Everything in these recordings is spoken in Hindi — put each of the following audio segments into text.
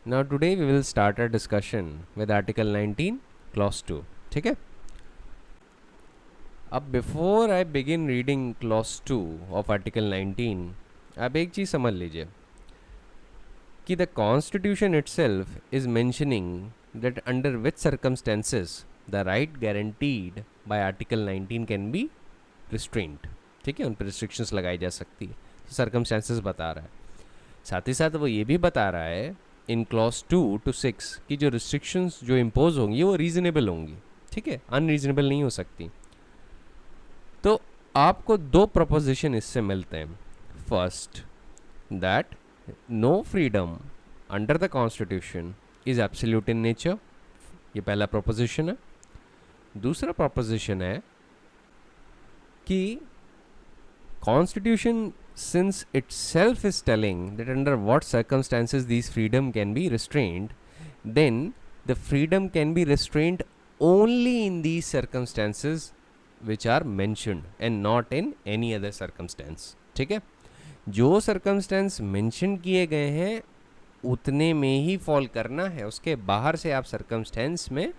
Now today we will start our discussion with Article 19 Clause 2. ठीक है. अब before I begin reading Clause 2 of Article 19, आप एक चीज़ समझ लीजिए कि the Constitution itself is mentioning that under which circumstances the right guaranteed by Article 19 can be restrained. ठीक है, उन पर restrictions लगाई जा सकती है. तो circumstances बता रहा है. साथ ही साथ वो ये भी बता रहा है इन क्लॉज 2 to 6 की जो रिस्ट्रिक्शंस जो इम्पोज होंगी वो रीजनेबल होंगी. ठीक है, अनरीजनेबल नहीं हो सकती. तो आपको दो प्रपोजिशन इससे मिलते हैं. First, that no freedom under the constitution is absolute in nature. ये पहला प्रपोजिशन है. दूसरा प्रपोजिशन है कि constitution since itself is telling that under what circumstances these freedom can be restrained, then the freedom can be restrained only in these circumstances which are mentioned and not in any other circumstance. ठीक है, जो circumstance mention किए गए हैं उतने में ही फॉल करना है. उसके बाहर से आप circumstance में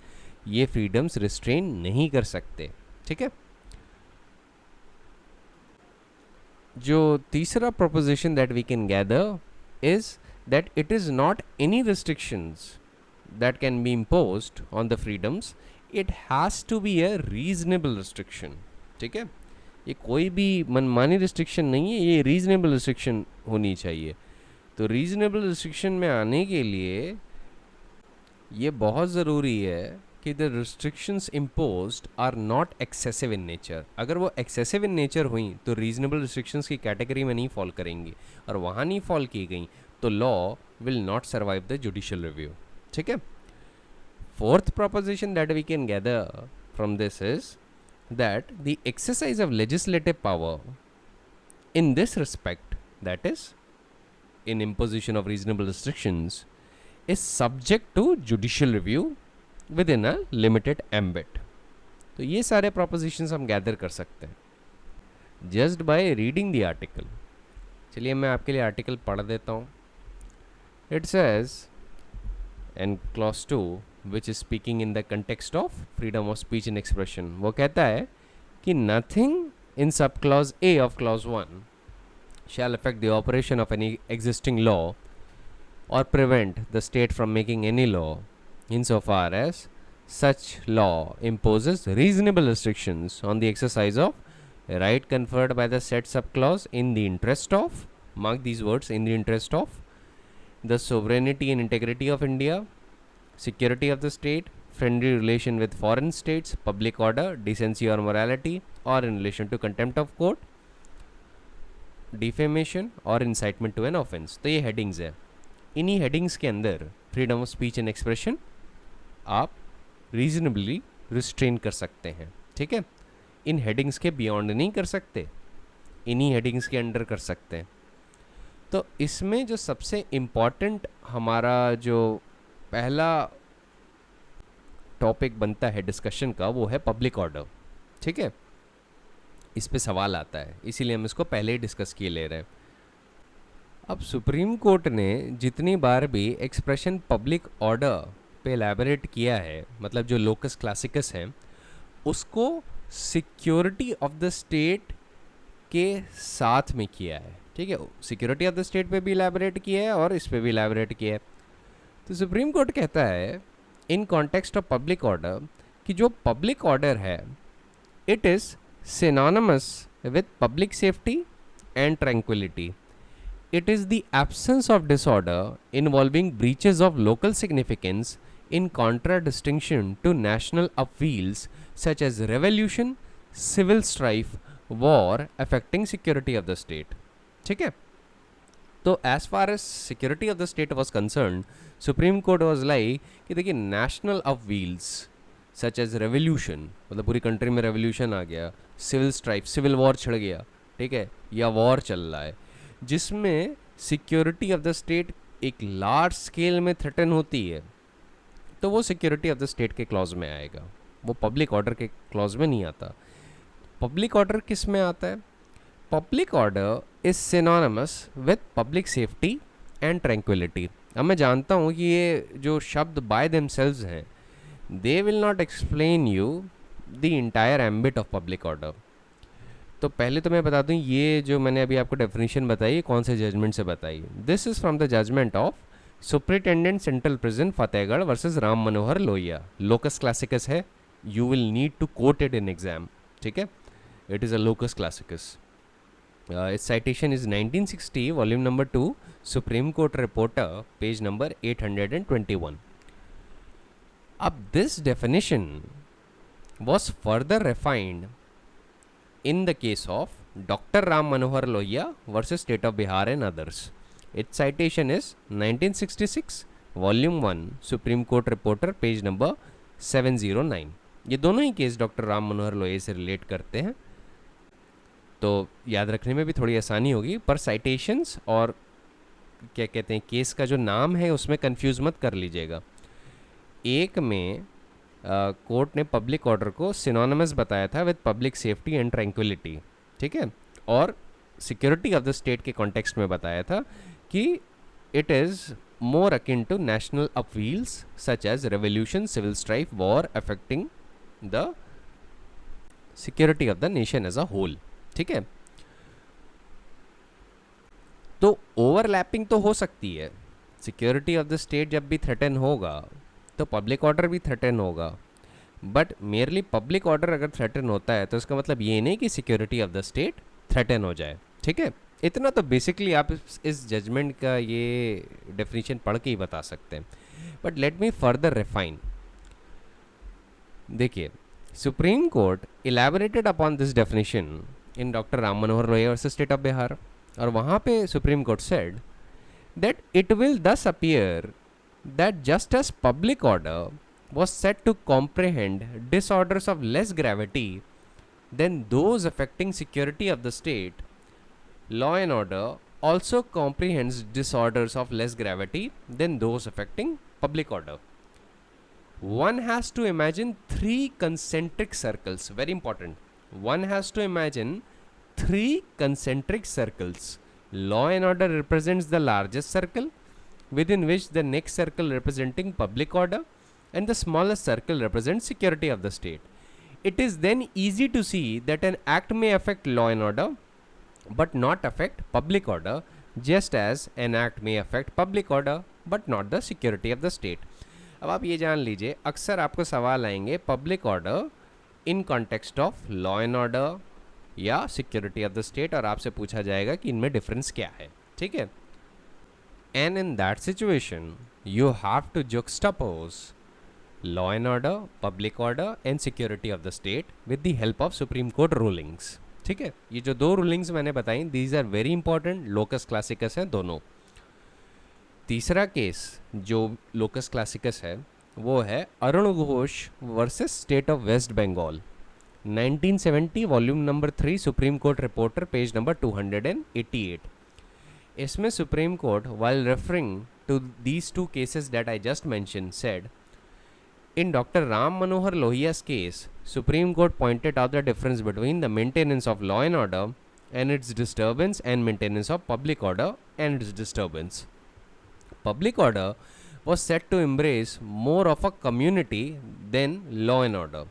ये freedoms restrain नहीं कर सकते. ठीक है. जो तीसरा proposition that we can gather is that it is not any restrictions that can be imposed on the freedoms, it has to be a reasonable restriction. ठीक है, ये कोई भी मनमानी restriction नहीं है, ये reasonable restriction होनी चाहिए. तो reasonable restriction में आने के लिए ये बहुत ज़रूरी है कि the restrictions imposed are not excessive in nature. अगर वो excessive in nature हुई तो reasonable restrictions की category में नहीं fall करेंगी, और वहाँ नहीं fall की गई तो law will not survive the judicial review. ठीक है. Fourth proposition that we can gather from this is that the exercise of legislative power in this respect, that is in imposition of reasonable restrictions, is subject to judicial review within a limited ambit. तो ये सारे propositions हम gather कर सकते हैं just by reading the article. चलिए मैं आपके लिए article पढ़ देता हूँ. It says in clause 2, which is speaking in the context of freedom of speech and expression, वो कहता है कि nothing in subclause A of clause 1 shall affect the operation of any existing law or prevent the state from making any law insofar as such law imposes reasonable restrictions on the exercise of a right conferred by the said subclause in the interest of, mark these words, in the interest of the sovereignty and integrity of India, security of the state, friendly relation with foreign states, public order, decency or morality, or in relation to contempt of court, defamation or incitement to an offense. तो ये headings है. इन्हीं headings के अंदर freedom of speech and expression आप रीजनेबली रिस्ट्रेन कर सकते हैं. ठीक है, इन हेडिंग्स के बियॉन्ड नहीं कर सकते, इन्हीं हेडिंग्स के अंडर कर सकते हैं. तो इसमें जो सबसे इम्पॉर्टेंट हमारा जो पहला टॉपिक बनता है डिस्कशन का वो है पब्लिक ऑर्डर. ठीक है, इस पे सवाल आता है, इसीलिए हम इसको पहले ही डिस्कस किए ले रहे हैं. अब सुप्रीम कोर्ट ने जितनी बार भी एक्सप्रेशन पब्लिक ऑर्डर पे एलैबोरेट किया है, मतलब जो लोकस क्लासिकस है, उसको सिक्योरिटी ऑफ द स्टेट के साथ में किया है. ठीक है, सिक्योरिटी ऑफ द स्टेट पे भी एलैबोरेट किया है और इस पे भी एलैबोरेट किया है. तो सुप्रीम कोर्ट कहता है in context of public order कि जो पब्लिक ऑर्डर है it is synonymous with public safety and tranquillity. It is the absence of disorder involving breaches of local significance in contradistinction to national upheavals such as revolution, civil strife, war affecting security of the state. ठीक है, तो as far as security of the state was concerned, Supreme Court was like कि देखिए national upheavals such as revolution, मतलब पूरी कंट्री में revolution आ गया, civil strife, civil war छिड़ गया, ठीक है, या war चल रहा है जिसमें सिक्योरिटी ऑफ द स्टेट एक लार्ज स्केल में थ्रेटन होती है, तो वो सिक्योरिटी ऑफ द स्टेट के क्लॉज में आएगा, वो पब्लिक ऑर्डर के क्लॉज में नहीं आता. पब्लिक ऑर्डर किस में आता है? Public order is synonymous with public safety and tranquility. अब मैं जानता हूँ कि ये जो शब्द बाय देमसेल्व्स हैं, they will not explain you the entire ambit of public order. तो पहले तो मैं बता दूं, ये जो मैंने अभी आपको डेफिनेशन बताई कौन से जजमेंट से बताई, this is from the judgment of superintendent central prison Fatehgarh versus Ram Manohar Lohia. Locus classicus है, you will need to quote it in exam, ठीक है, it is a locus classicus. its citation is 1960 volume number 2 Supreme Court Reporter page number 821. अब this definition was further refined in the case of Dr. Ram Manohar Lohia versus State of Bihar and others. Its citation is 1966 volume 1 Supreme Court Reporter page number 709. ये दोनों ही केस डॉक्टर राम मनोहर लोहिया से रिलेट करते हैं, तो याद रखने में भी थोड़ी आसानी होगी, पर साइटेशंस और क्या कहते हैं केस का जो नाम है उसमें कंफ्यूज मत कर लीजिएगा। एक में कोर्ट ने पब्लिक ऑर्डर को सिनोनिमस बताया था with public safety and tranquillity, ठीक है, और सिक्योरिटी ऑफ द स्टेट के कॉन्टेक्स्ट में बताया था कि it is more akin to national appeals such as revolution, civil strife, war affecting the security of the nation as a whole, ठीक है। तो ओवरलैपिंग तो हो सकती है, सिक्योरिटी ऑफ द स्टेट जब भी थ्रेटन होगा तो पब्लिक ऑर्डर भी थ्रेटन होगा, बट मेयरली पब्लिक ऑर्डर अगर थ्रेटन होता है तो इसका मतलब ये नहीं कि security of the state threaten हो जाए, ठीक है। इतना तो बेसिकली आप इस जजमेंट का ये डेफिनेशन पढ़ के ही बता सकते हैं, but let me further refine. देखिए, supreme court elaborated upon this definition in Dr. Ram Manohar Lohia versus State of Bihar, और वहाँ पे supreme court said that it will thus appear that just as public order was set to comprehend disorders of less gravity than those affecting security of the state, law and order also comprehends disorders of less gravity than those affecting public order. One has to imagine three concentric circles, very important. One has to imagine three concentric circles. Law and order represents the largest circle, within which the next circle representing public order, and the smallest circle represents security of the state. It is then easy to see that an act may affect law and order, but not affect public order, just as an act may affect public order, but not the security of the state. अब आप ये जान लीजिए, अक्सर आपको सवाल आएंगे public order in context of law and order या सिक्योरिटी ऑफ द स्टेट, और आपसे पूछा जाएगा कि इनमें डिफरेंस क्या है, ठीक है। And in that situation you have to juxtapose law and order, public order and security of the state with the help of supreme court rulings, ठीक है। ये जो दो रूलिंग्स मैंने बताई, these are very important, locus classicus हैं दोनों। तीसरा केस जो लोकस क्लासिकस है वो है Arun Ghosh versus state of waste Bengal, 1970 volume number 3 Supreme court reporter page number 288। इसमें Supreme Court while referring to these two cases that I just mentioned said, in Dr. Ram Manohar Lohiya's case, Supreme Court pointed out the difference between the maintenance of law and order and its disturbance and maintenance of public order and its disturbance. Public order was said to embrace more of a community than law and order.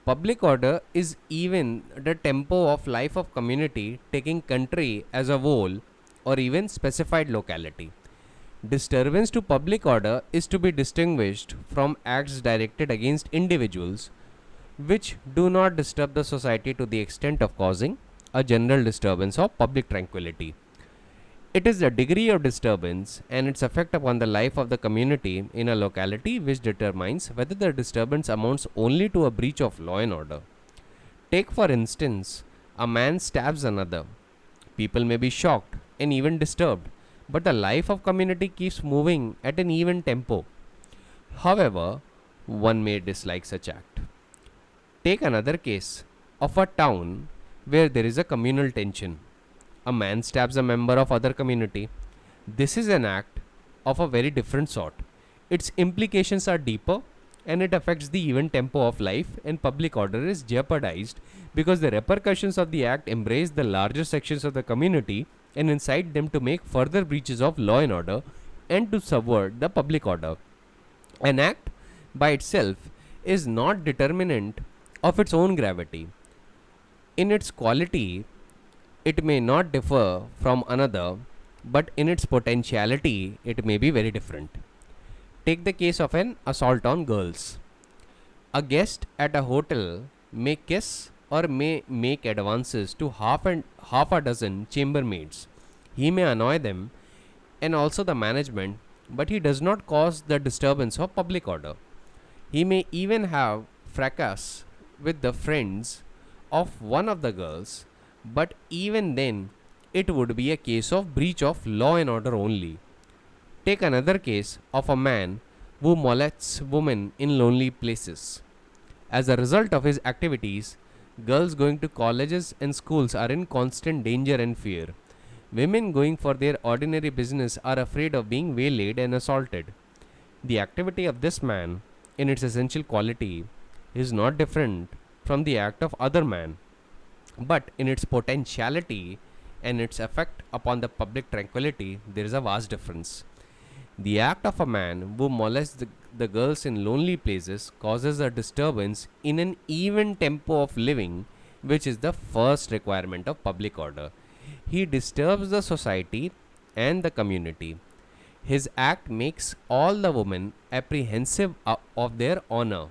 Public order is even the tempo of life of community, taking country as a whole or even specified locality. Disturbance to public order is to be distinguished from acts directed against individuals which do not disturb the society to the extent of causing a general disturbance of public tranquility. It is the degree of disturbance and its effect upon the life of the community in a locality which determines whether the disturbance amounts only to a breach of law and order. Take for instance, a man stabs another. People may be shocked and even disturbed, but the life of community keeps moving at an even tempo. However, one may dislike such act. Take another case of a town where there is a communal tension. A man stabs a member of other community. This is an act of a very different sort. Its implications are deeper and it affects the even tempo of life, and public order is jeopardized because the repercussions of the act embrace the larger sections of the community and incite them to make further breaches of law and order and to subvert the public order. An act by itself is not determinant of its own gravity. In its quality, it may not differ from another, but in its potentiality, it may be very different. Take the case of an assault on girls. A guest at a hotel may kiss or may make advances to half a dozen chambermaids. He may annoy them and also the management, but he does not cause the disturbance of public order. He may even have fracas with the friends of one of the girls, but even then, it would be a case of breach of law and order only. Take another case of a man who molests women in lonely places. As a result of his activities, girls going to colleges and schools are in constant danger and fear. Women going for their ordinary business are afraid of being waylaid and assaulted. The activity of this man, in its essential quality, is not different from the act of other man, but in its potentiality and its effect upon the public tranquility, there is a vast difference. The act of a man who molests the girls in lonely places causes a disturbance in an even tempo of living, which is the first requirement of public order. He disturbs the society and the community. His act makes all the women apprehensive of their honor,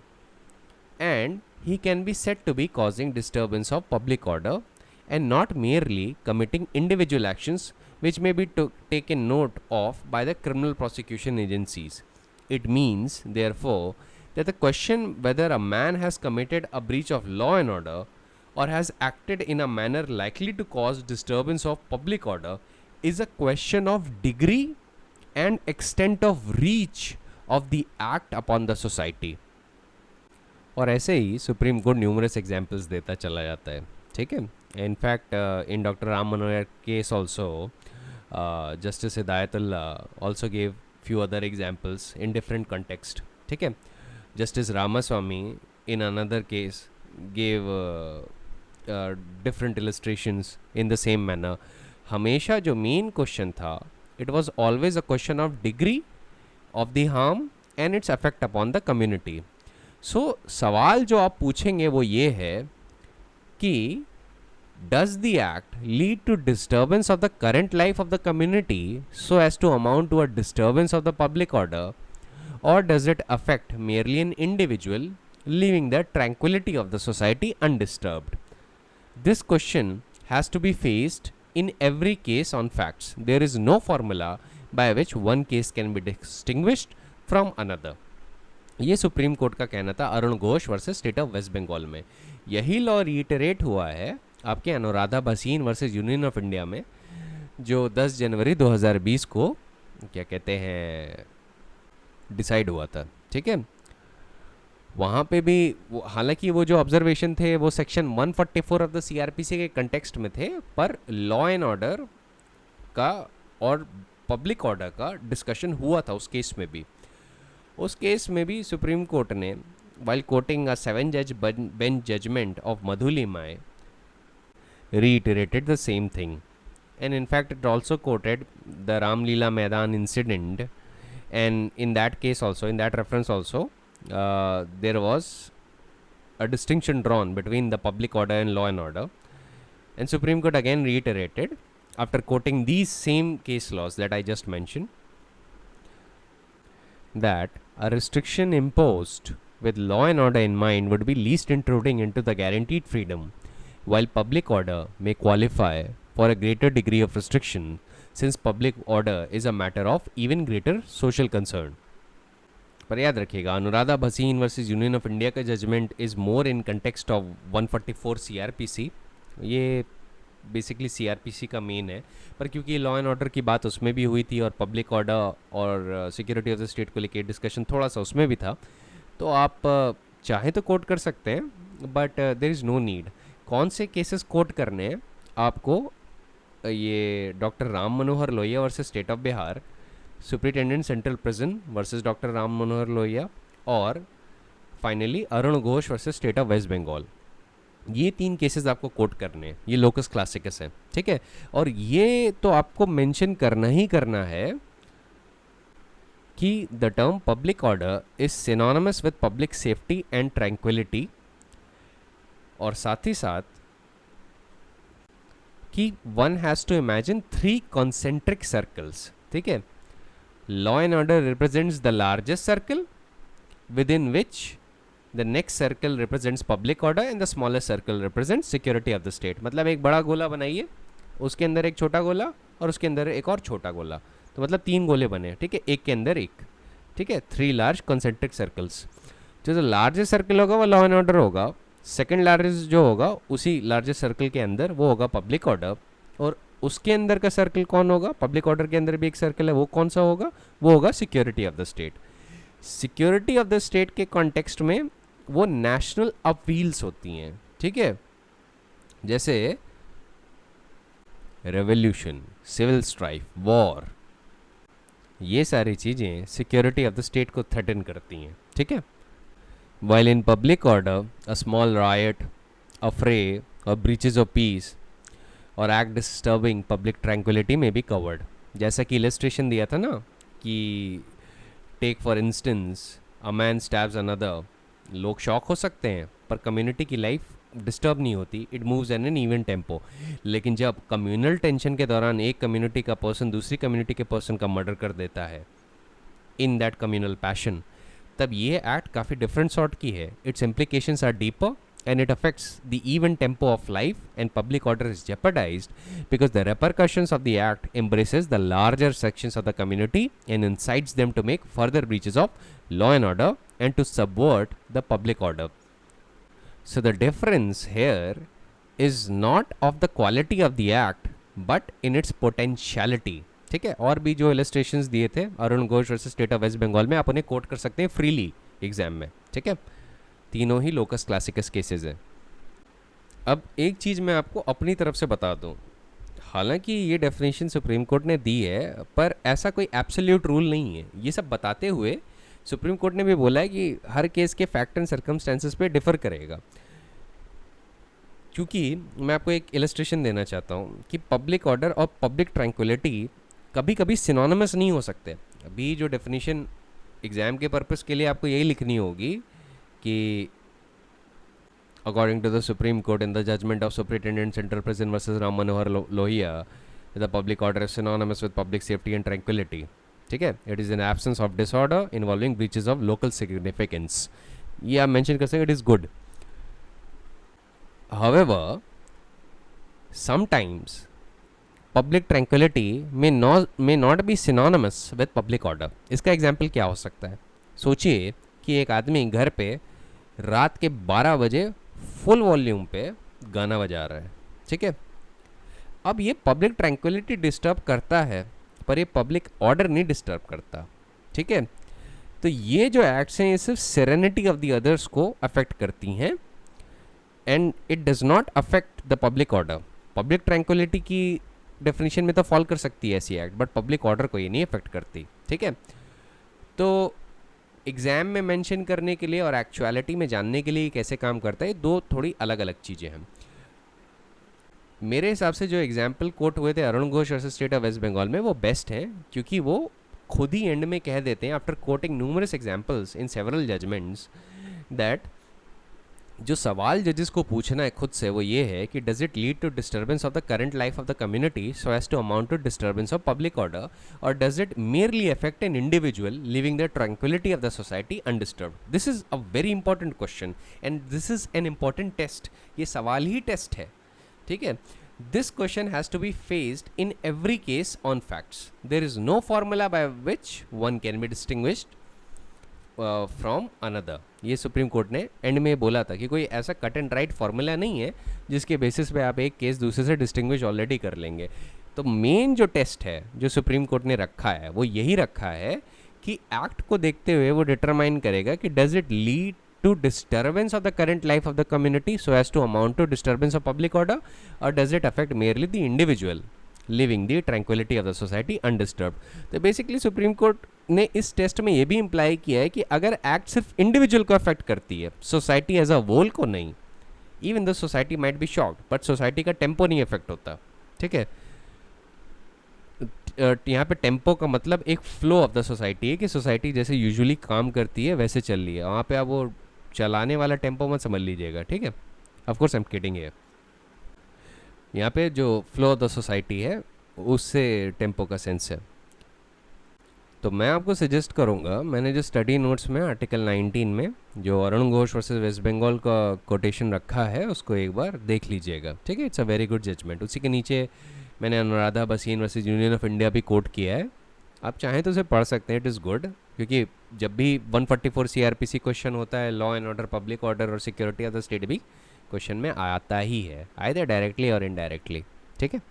and he can be said to be causing disturbance of public order and not merely committing individual actions which may be taken note of by the criminal prosecution agencies. It means, therefore, that the question whether a man has committed a breach of law and order or has acted in a manner likely to cause disturbance of public order is a question of degree and extent of reach of the act upon the society. और ऐसे ही सुप्रीम कोर्ट न्यूमरस एग्जाम्पल्स देता चला जाता है, ठीक है. In fact in doctor Ram Manohar case also justice Hidayatullah also gave few other examples in different context. ठीक है. Justice Ramaswamy in another case gave different illustrations in the same manner. हमेशा जो मेन क्वेश्चन था, it was always a question of degree of the harm and its effect upon the community. So सवाल जो आप पूछेंगे वो ये है कि does the act lead to disturbance of the current life of the community so as to amount to a disturbance of the public order, or does it affect merely an individual, leaving the tranquility of the society undisturbed? This question has to be faced in every case on facts. There is no formula by which one case can be distinguished from another. ये सुप्रीम कोर्ट का कहना था Arun Ghosh versus state of waste Bengal में. यही लॉ रीइटरेट हुआ है आपके Anuradha Bhasin versus union of India में, जो 10 जनवरी 2020 को क्या कहते हैं डिसाइड हुआ था. ठीक है. वहाँ पे भी हालांकि वो जो ऑब्जर्वेशन थे वो सेक्शन 144 ऑफ द सीआरपीसी के कंटेक्स्ट में थे, पर लॉ एंड ऑर्डर का और पब्लिक ऑर्डर का डिस्कशन हुआ था उस केस में भी. उस केस में भी सुप्रीम कोर्ट ने, while quoting a 7-judge bench judgment of Madhulimai, reiterated the same thing. And in fact, it also quoted the Ramlila Maidan incident, and in that case also, in that reference also, there was a distinction drawn between the public order and law and order. And Supreme Court again reiterated, after quoting these same case laws that I just mentioned, that a restriction imposed with law and order in mind would be least intruding into the guaranteed freedom, while public order may qualify for a greater degree of restriction, since public order is a matter of even greater social concern. पर याद रखिएगा, Anuradha Bhasin versus union of India का judgment is more in context of 144 CrPC. ये बेसिकली सीआरपीसी का मेन है, पर क्योंकि लॉ एंड ऑर्डर की बात उसमें भी हुई थी और पब्लिक ऑर्डर और सिक्योरिटी ऑफ द स्टेट को लेके डिस्कशन थोड़ा सा उसमें भी था, तो आप चाहे तो कोट कर सकते हैं, but there is no need. कौन से केसेस कोट करने हैं आपको? ये doctor Ram Manohar Lohia versus state of Bihar, superintendent central prison versus doctor Ram Manohar Lohia, और finally Arun Ghosh versus state of waste Bengal. ये 3 केसेस आपको कोट करने हैं. ये लोकस क्लासिकस है, ठीक है. और ये तो आपको मेंशन करना ही करना है कि the term public order is synonymous with public safety and tranquillity, और साथ ही साथ कि one has to imagine 3 concentric circles, ठीक है. Law and order represents the largest circle within which the next circle represents public order and the smallest circle represents security of the state. मतलब एक बड़ा गोला बनाइए, उसके अंदर एक छोटा गोला और उसके अंदर एक और छोटा गोला, तो मतलब 3 गोले बने, ठीक है, एक के अंदर एक, ठीक है. 3 लार्ज कॉन्सेंट्रिक सर्कल्स. जो लार्जेस्ट सर्कल होगा वो लॉ एंड ऑर्डर होगा, सेकंड लार्जेस्ट जो होगा उसी लार्जेस्ट सर्कल के अंदर वो होगा पब्लिक ऑर्डर, और उसके अंदर का सर्कल कौन होगा, पब्लिक ऑर्डर के अंदर भी एक सर्कल है, वो कौन सा होगा, वो होगा security of the state. Security of the state के कॉन्टेक्स्ट में वो नेशनल अपील्स होती हैं, ठीक है, जैसे रेवोल्यूशन, सिविल स्ट्राइफ, वॉर, ये सारी चीज़ें सिक्योरिटी ऑफ द स्टेट को थ्रेटन करती हैं, ठीक है. While in public order, a small riot, a fray, or breaches of peace, or act disturbing public tranquility may be covered. जैसा कि illustration दिया था ना कि take for instance, a man stabs another. लोग शॉक हो सकते हैं पर कम्युनिटी की लाइफ डिस्टर्ब नहीं होती, it moves an an even tempo. लेकिन जब कम्युनल टेंशन के दौरान एक कम्युनिटी का पर्सन दूसरी कम्युनिटी के पर्सन का मर्डर कर देता है इन दैट कम्युनल पैशन, तब ये एक्ट काफ़ी डिफरेंट सॉर्ट की है. Its implications are deeper and it affects the even tempo of life, and public order is jeopardized because the repercussions of the act embraces the larger sections of the community and incites them to make further breaches of law and order and to subvert the public order. So the difference here is not of the quality of the act but in its potentiality. ठीक है. और भी जो इलस्ट्रेशंस दिए थे Arun Ghosh versus state of waste Bengal में, आप उन्हें कोट कर सकते हैं फ्रीली एग्जाम में, ठीक है. तीनों ही लोकस क्लासिकस केसेस हैं. अब एक चीज़ मैं आपको अपनी तरफ से बता दूं, हालांकि ये डेफिनेशन सुप्रीम कोर्ट ने दी है पर ऐसा कोई एब्सोल्यूट रूल नहीं है. ये सब बताते हुए सुप्रीम कोर्ट ने भी बोला है कि हर केस के फैक्ट एंड सर्कमस्टेंसेस पे डिफर करेगा. क्योंकि मैं आपको एक इलस्ट्रेशन देना चाहता हूँ कि पब्लिक ऑर्डर और पब्लिक ट्रैंक्विलिटी कभी कभी सिनोनिमस नहीं हो सकते. अभी जो डेफिनेशन एग्ज़ाम के पर्पस के लिए आपको यही लिखनी होगी कि according to the supreme court in the judgment of superintendent central prison versus Ram Manohar Lohia, the public order is synonymous with public safety and tranquillity. ठीक है. It is in absence of disorder involving breaches of local significance. ये आप मेंशन कर सकते, it is good. However, sometimes public tranquility may not be synonymous with public order. इसका एग्जाम्पल क्या हो सकता है? सोचिए कि एक आदमी घर पे रात के 12 बजे फुल वॉल्यूम पे गाना बजा रहा है, ठीक है. अब ये पब्लिक ट्रैंक्विलिटी डिस्टर्ब करता है पर ये पब्लिक ऑर्डर नहीं डिस्टर्ब करता, ठीक है. तो ये जो एक्ट्स हैं ये सिर्फ सेरेनिटी ऑफ द अदर्स को अफेक्ट करती हैं and it does not affect the public order. Public tranquillity की डेफिनेशन में तो फॉल कर सकती है ऐसी एक्ट, बट पब्लिक ऑर्डर को ये नहीं अफेक्ट करती, ठीक है. तो एग्ज़ाम में मेंशन करने के लिए और एक्चुअलिटी में जानने के लिए कैसे काम करता है, दो थोड़ी अलग अलग चीज़ें हैं. मेरे हिसाब से जो एग्जाम्पल कोट हुए थे Arun Ghosh versus state of waste Bengal में, वो बेस्ट हैं क्योंकि वो खुद ही एंड में कह देते हैं after quoting numerous examples in several judgments that जो सवाल जजेस को पूछना है खुद से वो ये है कि does it lead to disturbance of the current life of the community so as to amount to disturbance of public order, और does it merely affect an individual living the tranquility of the society undisturbed. This is a very important question and this is an important test. ये सवाल ही टेस्ट है, ठीक है. This question has to be faced in every case on facts. There is no formula by which one can be distinguished from another. ये सुप्रीम कोर्ट ने एंड में बोला था कि कोई ऐसा कट एंड राइट फार्मूला नहीं है जिसके बेसिस पे आप एक केस दूसरे से डिस्टिंग्विश ऑलरेडी कर लेंगे. तो मेन जो टेस्ट है जो सुप्रीम कोर्ट ने रखा है वो यही रखा है कि एक्ट को देखते हुए वो डिटरमाइन करेगा कि does it lead to disturbance of the current life of the community so as to amount to disturbance of public order, or does it affect merely the individual living the tranquility of the society undisturbed. तो बेसिकली सुप्रीम कोर्ट ने इस टेस्ट में ये भी इम्प्लाई किया है कि अगर एक्ट सिर्फ इंडिविजुअल को अफेक्ट करती है, सोसाइटी एज अ होल को नहीं, even the society might be shocked but society का टेम्पो नहीं अफेक्ट होता, ठीक है. यहाँ पे टेम्पो का मतलब एक फ्लो ऑफ द सोसाइटी है कि सोसाइटी जैसे यूजुअली काम करती है वैसे चल रही है, वहाँ पे आप वो चलाने वाला टेम्पो मत समझ लीजिएगा, ठीक है। Of course I am kidding है, यहाँ पे जो फ्लो ऑफ द सोसाइटी है उससे टेम्पो का सेंस है। तो मैं आपको सजेस्ट करूँगा, मैंने जो स्टडी नोट्स में आर्टिकल 19 में जो अरुण घोष वर्सेस वेस्ट बंगाल का कोटेशन रखा है उसको एक बार देख लीजिएगा, ठीक है। It's a very good judgment. उसी के नीचे मैंने Anuradha Bhasin versus union of India भी कोट किया है, आप चाहें तो उसे पढ़ सकते हैं, इट इज़ गुड। क्योंकि जब भी 144 CRPC क्वेश्चन होता है, law and order, public order और सिक्योरिटी ऑफ द स्टेट भी क्वेश्चन में आता ही है, आइदर डायरेक्टली और इनडायरेक्टली, ठीक है।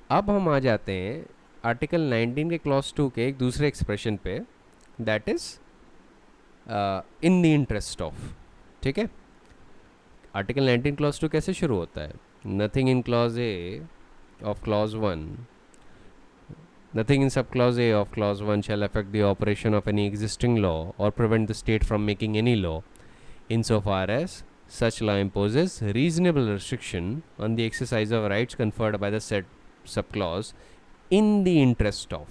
अब हम आ जाते हैं आर्टिकल 19 के क्लॉज 2 के एक दूसरे एक्सप्रेशन पे, that is in the interest of, ठीक है। आर्टिकल 19 क्लॉज 2 कैसे शुरू होता है? Nothing in clause A of clause 1, nothing in subclause A of clause 1 shall affect the operation of any existing law or prevent the state from making any law insofar as such law imposes reasonable restriction on the exercise of rights conferred by the said subclause in the interest of,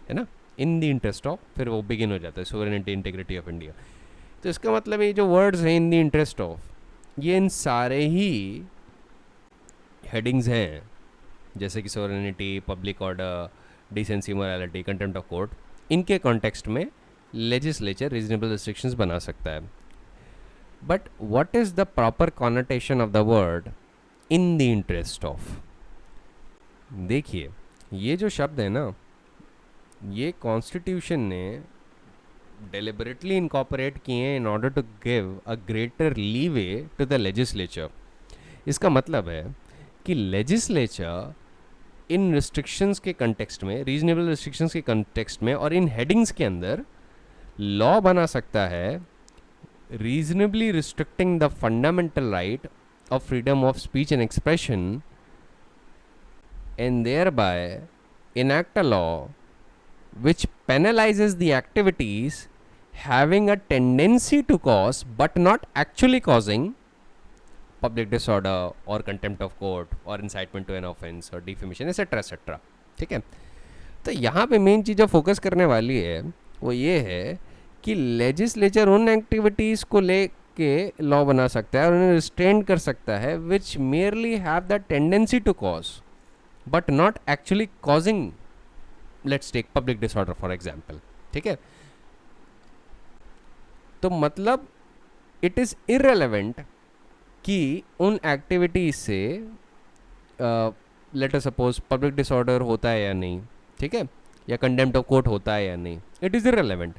है ना, in the interest of, फिर वो बिगिन हो जाता है sovereignty integrity of India। तो इसका मतलब ये जो वर्ड्स हैं in the interest of, ये इन सारे ही हेडिंग्स हैं, जैसे कि sovereignty, public order, decency, morality, contempt of court, इनके कॉन्टेक्स्ट में लेजिस्लेचर रीजनेबल रिस्ट्रिक्शंस बना सकता है। But what is the proper connotation of the word in the interest of? देखिए, ये जो शब्द है ना, ये कॉन्स्टिट्यूशन ने डेलिबरेटली इनकॉर्पोरेट किए हैं in order to give a greater leeway to the legislature. इसका मतलब है कि लेजिस्लेचर इन रिस्ट्रिक्शंस के कंटेक्स्ट में, रीजनेबल रिस्ट्रिक्शंस के कंटेक्स्ट में और इन हेडिंग्स के अंदर लॉ बना सकता है reasonably restricting the fundamental right of freedom of speech and expression and thereby enact a law which penalizes the activities having a tendency to cause but not actually causing public disorder or contempt of court or incitement to an offense or defamation etc etc, ठीक है। तो यहाँ पे मेन चीज़ जो फोकस करने वाली है वो ये है कि लेजिस्लेचर उन एक्टिविटीज़ को लेके लॉ बना सकता है और उन्हें रिस्ट्रेन कर सकता है which merely have the tendency to cause but not actually causing, let's take public disorder for example, ठीक है। तो मतलब इट इज़ इररेलेवेंट कि उन एक्टिविटीज से let us suppose public disorder होता है या नहीं, ठीक है, या कंडेम्प्ट ऑफ कोर्ट होता है या नहीं, इट इज़ इररेलेवेंट।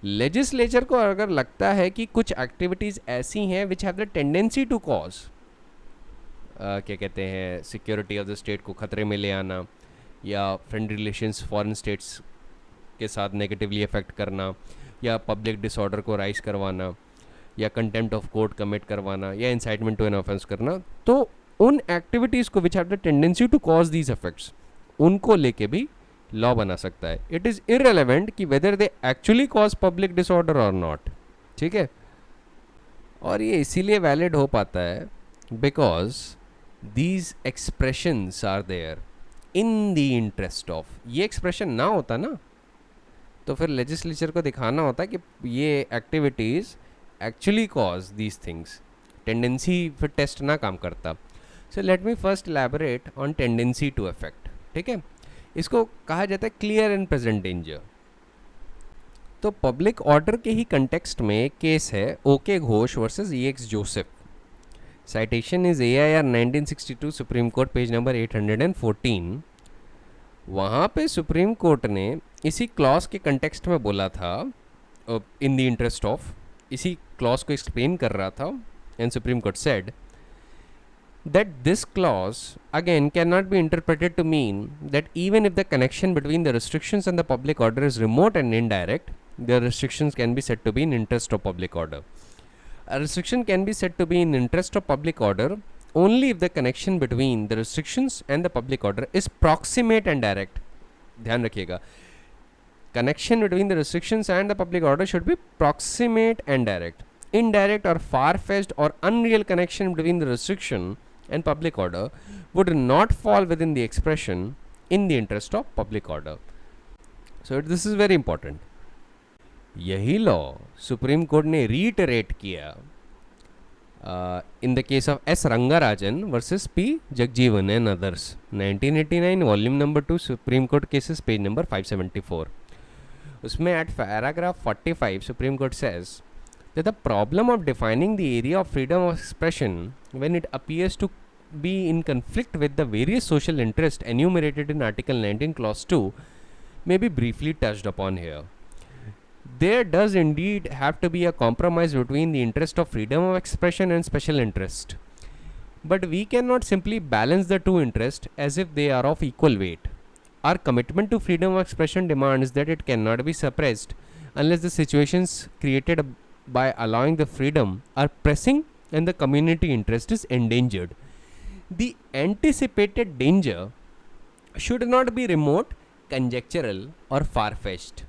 लेजिस्लेचर को अगर लगता है कि कुछ एक्टिविटीज़ ऐसी हैं which have the tendency to cause, क्या कहते हैं, सिक्योरिटी ऑफ द स्टेट को खतरे में ले आना, या फ्रेंड रिलेशंस फॉरेन स्टेट्स के साथ नेगेटिवली अफेक्ट करना, या पब्लिक डिसऑर्डर को राइज करवाना, या कंटेम्प्ट ऑफ कोर्ट कमिट करवाना, या इंसाइटमेंट टू एन ऑफेंस करना, तो उन एक्टिविटीज़ को which have the tendency to cause these effects, उनको लेके भी लॉ बना सकता है। इट इज़ इररेलेवेंट कि whether they actually cause public disorder और नॉट, ठीक है। और ये इसीलिए वैलिड हो पाता है because these expressions are there in the interest of. ये एक्सप्रेशन ना होता ना तो फिर लेजिस्लेचर को दिखाना होता कि ये activities actually cause these things, tendency फिर टेस्ट ना काम करता। So let me first elaborate on tendency to affect, ठीक है। इसको कहा जाता है क्लियर एंड प्रेजेंट डेंजर। तो पब्लिक ऑर्डर के ही कंटेक्स्ट में केस है O K Ghosh versus EX Joseph. Citation is AIR 1962 Supreme court page number 814। वहाँ पे सुप्रीम कोर्ट ने इसी क्लॉज के कंटेक्स्ट में बोला था इन द इंटरेस्ट ऑफ, इसी क्लॉज को एक्सप्लेन कर रहा था, and supreme court said that this clause again cannot be interpreted to mean that even if the connection between the restrictions and the public order is remote and indirect, the restrictions can be said to be in interest of public order. A restriction can be said to be in interest of public order only if the connection between the restrictions and the public order is proximate and direct. ध्यान रखिएगा, connection between the restrictions and the public order should be proximate and direct. Indirect or far-fetched or unreal connection between the restriction and public order would not fall within the expression in the interest of public order. So this is very important. यही लॉ सुप्रीम कोर्ट ने रीइटरेट किया in the case of S. Rangarajan versus P. Jagjeevan and others, 1989, volume number 2, Supreme Court cases, page number 574. उसमें at paragraph 45, Supreme Court says that the problem of defining the area of freedom of expression when it appears to be in conflict with the various social interests enumerated in Article 19, Clause 2 may be briefly touched upon here. There does indeed have to be a compromise between the interest of freedom of expression and special interest. But we cannot simply balance the two interests as if they are of equal weight. Our commitment to freedom of expression demands that it cannot be suppressed unless the situations created by allowing the freedom are pressing and the community interest is endangered. The anticipated danger should not be remote, conjectural, or far-fetched.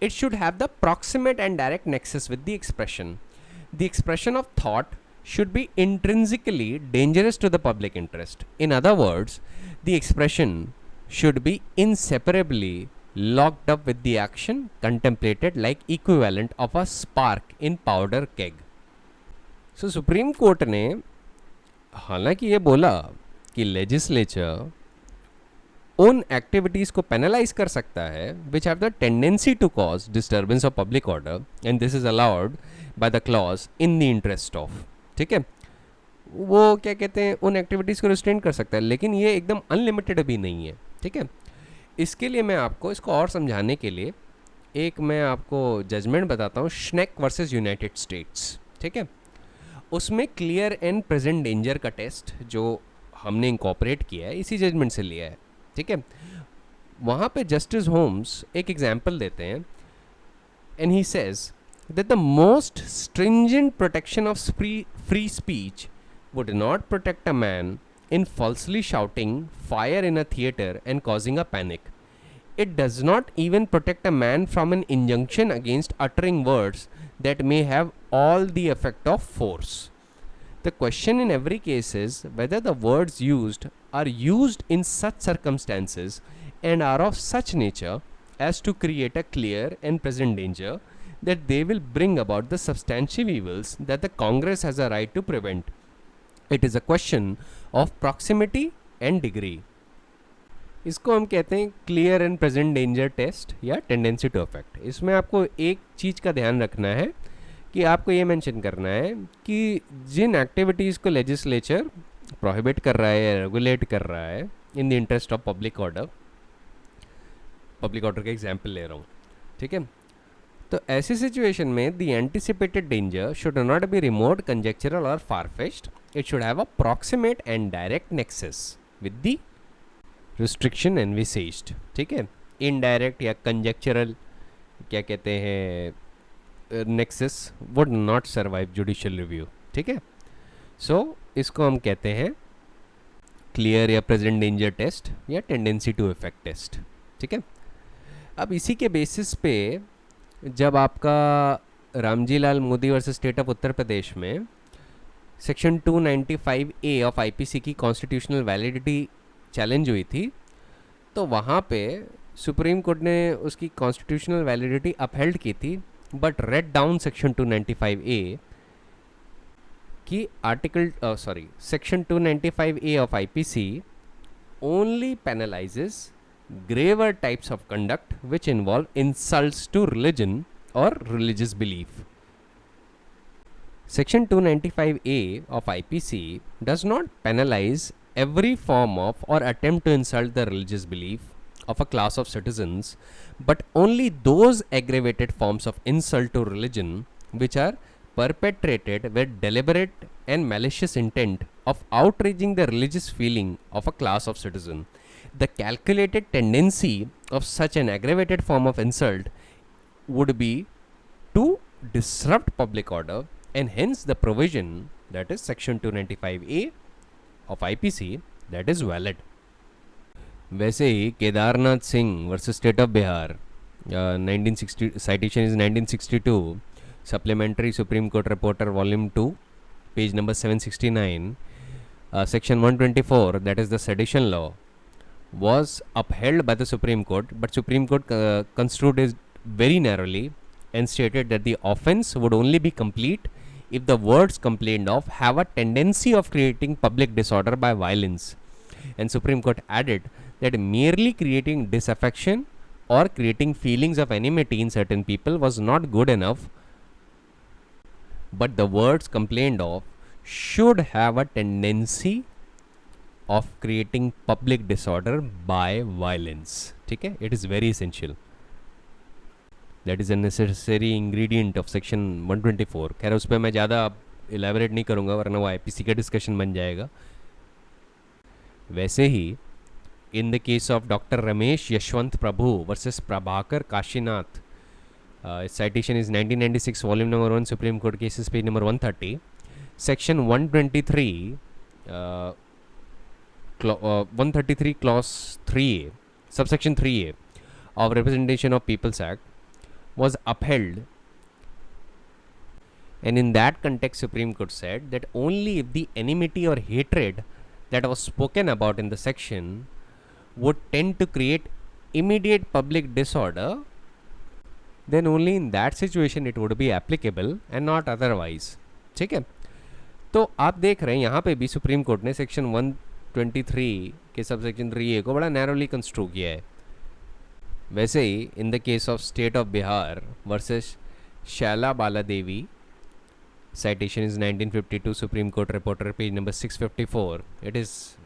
It should have the proximate and direct nexus with the expression. The expression of thought should be intrinsically dangerous to the public interest. In other words, the expression should be inseparably locked up with the action contemplated like equivalent of a spark in powder keg. So Supreme Court ने हालांकि ये बोला कि लेजिस्लेचर उन एक्टिविटीज़ को पेनलाइज कर सकता है which have the tendency to cause disturbance of public order and this is allowed by the clause in the interest of, ठीक है, वो क्या कहते हैं उन एक्टिविटीज़ को रिस्ट्रेन कर सकता है, लेकिन ये एकदम अनलिमिटेड भी नहीं है, ठीक है. इसके लिए मैं आपको इसको और समझाने के लिए एक मैं आपको जजमेंट बताता हूँ, श्नेक वर्सेस यूनाइटेड स्टेट्स, ठीक है. उसमें क्लियर एंड प्रेजेंट डेंजर का टेस्ट जो हमने इंकॉपरेट किया है इसी जजमेंट से लिया है, ठीक है. वहाँ पे जस्टिस होम्स एक एग्जाम्पल देते हैं and he says that the most stringent protection of free speech would not protect a man in falsely shouting fire in a theater and causing a panic. It does not even protect a man from an injunction against uttering words that may have all the effect of force. The question in every case is whether the words used are used in such circumstances and are of such nature as to create a clear and present danger that they will bring about the substantive evils that the Congress has a right to prevent. It is a question of proximity and degree. इसको हम कहते हैं clear and present danger test या टेंडेंसी टू अफेक्ट. इसमें आपको एक चीज़ का ध्यान रखना है कि आपको ये मेंशन करना है कि जिन एक्टिविटीज़ को लेजिस्लेचर प्रोहिबिट कर रहा है या रेगुलेट कर रहा है in the interest of public order का एग्जाम्पल ले रहा हूँ, ठीक है. तो ऐसी सिचुएशन में the anticipated danger should not be remote, conjectural और farfetched. It should have a proximate and direct nexus with the restriction envisaged, ठीक है. इनडायरेक्ट या कंजेक्चरल क्या कहते हैं nexus would not survive judicial review, ठीक है. सो इसको हम कहते हैं क्लियर या प्रेजेंट डेंजर टेस्ट या टेंडेंसी टू इफेक्ट टेस्ट, ठीक है. अब इसी के बेसिस पे जब आपका Ramji Lal Modi versus state of Uttar Pradesh में सेक्शन 295A ऑफ आईपीसी की कॉन्स्टिट्यूशनल वैलिडिटी चैलेंज हुई थी, तो वहाँ पे सुप्रीम कोर्ट ने उसकी कॉन्स्टिट्यूशनल वैलिडिटी अपहेल्ड की थी, but red down section 295A की section 295A of IPC only penalises graver types of conduct which involve insults to religion or religious belief. Section 295A of IPC does not penalize every form of or attempt to insult the religious belief of a class of citizens, but only those aggravated forms of insult to religion which are perpetrated with deliberate and malicious intent of outraging the religious feeling of a class of citizen. The calculated tendency of such an aggravated form of insult would be to disrupt public order, and hence the provision, that is section 295A of IPC, that is valid. वैसे ही Kedarnath Singh versus state of Bihar 1960 citation is 1962 supplementary Supreme Court Reporter volume 2 page number 769 section 124, that is the sedition law, was upheld by the Supreme Court, but Supreme Court construed it very narrowly and stated that the offense would only be complete if the words complained of have a tendency of creating public disorder by violence. And Supreme Court added that merely creating disaffection or creating feelings of enmity in certain people was not good enough, but the words complained of should have a tendency of creating public disorder by violence. ठीक है, it is very essential. That is a necessary ingredient of section 124. खैर उस पर मैं ज़्यादा elaborate नहीं करूँगा वरना वो IPC का discussion बन जाएगा. वैसे ही in the case of Dr. Ramesh Yashwant Prabhu versus Prabhakar Kashinath, citation is 1996 volume number 1 Supreme Court cases page number 130, section 123 133 clause 3a subsection 3a of Representation of People's Act was upheld, and in that context Supreme Court said that only if the enmity or hatred that was spoken about in the section would tend to create immediate public disorder, then only in that situation it would be applicable and not otherwise. ठीक है, तो आप देख रहे हैं यहाँ पे भी सुप्रीम कोर्ट ने सेक्शन 123 के सबसेक्शन 3A को बड़ा नैरोली कंस्ट्रू किया है. वैसे ही in the case of state of Bihar versus Shaila Bala Devi, citation is 1952 Supreme Court Reporter page number 654. It is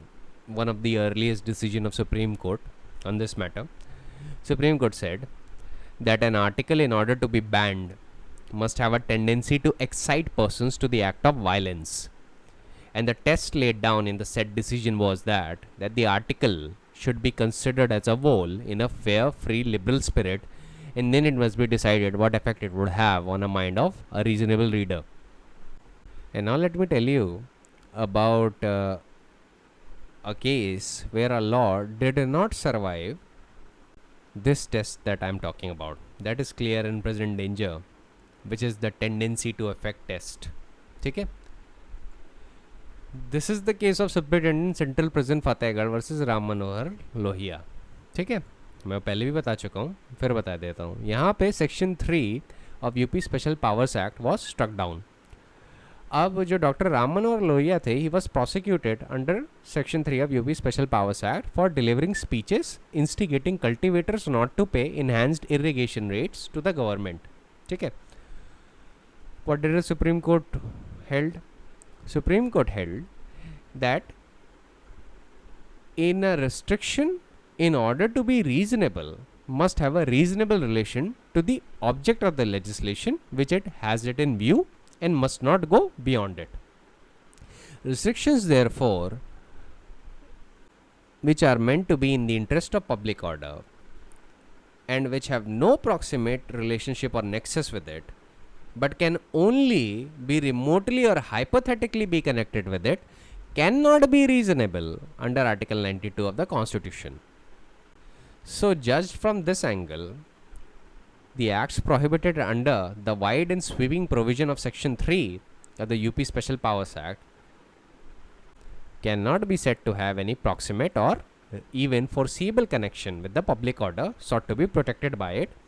one of the earliest decision of Supreme Court on this matter. Supreme Court said that an article, in order to be banned, must have a tendency to excite persons to the act of violence, and the test laid down in the said decision was that the article should be considered as a whole in a fair, free, liberal spirit, and then it must be decided what effect it would have on a mind of a reasonable reader. And now let me tell you about a case where a law did not survive this test that I am talking about. That is clear and present danger, which is the tendency to affect test. ठीक है, this is the case of superintendent central prison Fatehgarh versus Ram Manohar Lohia. ठीक है, मैं पहले भी बता चुका हूँ, फिर बता देता हूँ. यहाँ पे section 3 of UP special powers act was struck down. अब जो डॉक्टर राम मनोहर लोहिया थे, he was prosecuted under section 3 of UP special powers act for delivering speeches instigating cultivators not to pay enhanced irrigation rates to the government. ठीक है, what did the supreme court held? Supreme Court held that in a restriction, in order to be reasonable, must have a reasonable relation to the object of the legislation which it has it in view and must not go beyond it. Restrictions, therefore, which are meant to be in the interest of public order and which have no proximate relationship or nexus with it, but can only be remotely or hypothetically be connected with it, cannot be reasonable under Article 92 of the Constitution. So, judged from this angle, the acts prohibited under the wide and sweeping provision of Section 3 of the UP Special Powers Act cannot be said to have any proximate or even foreseeable connection with the public order sought to be protected by it,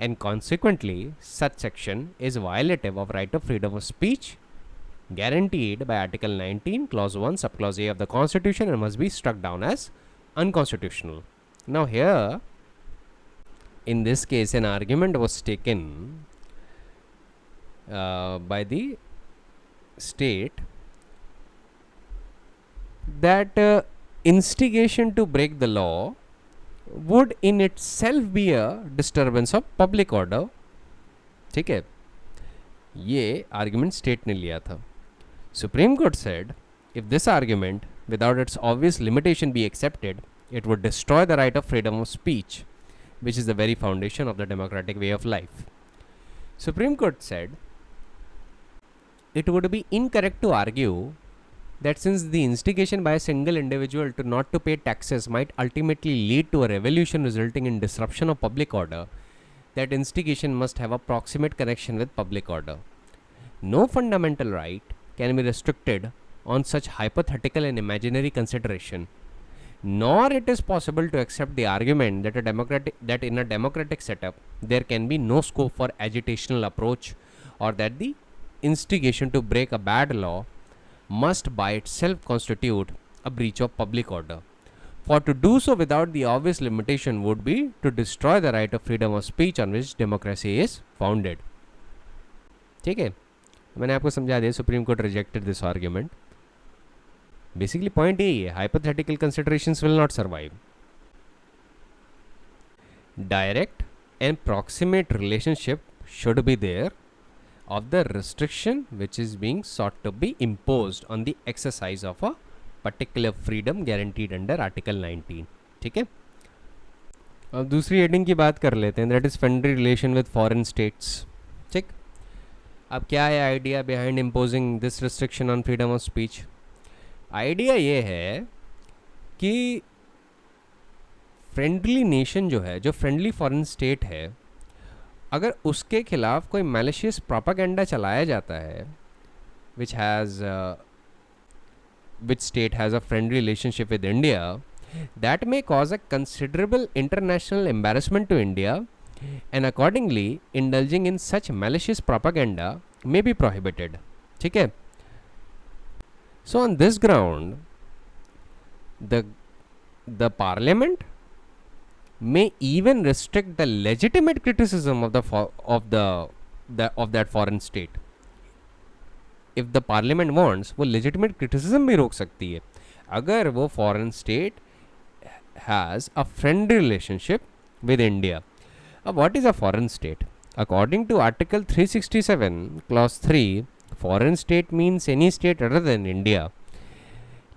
and consequently such section is violative of right of freedom of speech guaranteed by Article 19 clause 1 subclause A of the Constitution and must be struck down as unconstitutional. Now here in this case an argument was taken by the state that instigation to break the law would in itself be a disturbance of public order. ठीक है, ये argument state ने लिया था. Supreme Court said if this argument without its obvious limitation be accepted, it would destroy the right of freedom of speech, which is the very foundation of the democratic way of life. Supreme Court said it would be incorrect to argue that since the instigation by a single individual to not to pay taxes might ultimately lead to a revolution resulting in disruption of public order, that instigation must have a proximate connection with public order. No fundamental right can be restricted on such hypothetical and imaginary consideration. nor it is possible to accept the argument that in a democratic setup there can be no scope for agitational approach, or that the instigation to break a bad law must by itself constitute a breach of public order. For to do so without the obvious limitation would be to destroy the right of freedom of speech on which democracy is founded. ठीक है, मैंने आपको समझा दिया. Supreme court rejected this argument. Basically point यही है, hypothetical considerations will not survive. Direct and proximate relationship should be there of the restriction which is being sought to be imposed on the exercise of a particular freedom guaranteed under Article 19. ठीक है, अब दूसरी हेडिंग की बात कर लेते हैं, that is friendly relation with foreign states. ठीक, अब क्या है idea behind imposing this restriction on freedom of speech? Idea ये है कि फ्रेंडली नेशन जो है, जो फ्रेंडली फॉरेन स्टेट है, अगर उसके खिलाफ कोई मैलिशियस प्रोपागेंडा चलाया जाता है which state has a friendly relationship with India, that may cause a considerable international embarrassment to India, and accordingly indulging in such malicious propaganda may be prohibited. ठीक है, so on this ground the parliament may even restrict the legitimate criticism of that foreign state. If the parliament wants, वो legitimate criticism भी रोक सकती है अगर वो foreign state has a friendly relationship with India. अब what is a foreign state? According to Article 367 Clause 3, foreign state means any state other than India.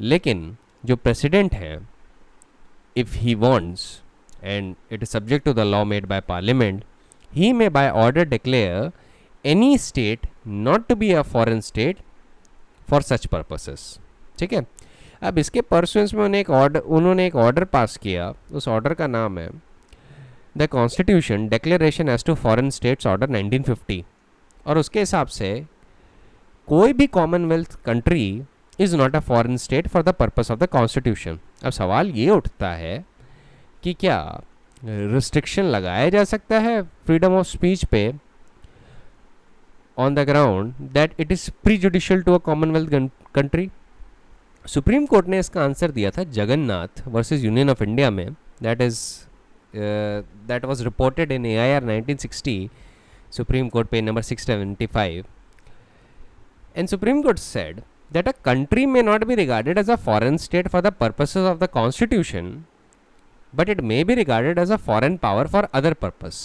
लेकिन जो president है, if he wants, and it is subject to the law made by parliament, he may by order declare any state not to be a foreign state for such purposes. ठीक है, अब इसके परसुएंस में उन्होंने एक ऑर्डर पास किया. उस ऑर्डर का नाम है the constitution declaration as to foreign states order 1950, और उसके हिसाब से कोई भी commonwealth country is not a foreign state for the purpose of the constitution. अब सवाल ये उठता है कि क्या रिस्ट्रिक्शन लगाया जा सकता है फ्रीडम ऑफ स्पीच पे on the ground that it is prejudicial to a commonwealth country? Supreme court ने इसका आंसर दिया था Jagannath versus union of India में. That was reported in AIR 1960, supreme court page number 675. And supreme court said that a country may not be regarded as a foreign state for the purposes of the constitution, but it may be regarded as a foreign power for other purpose.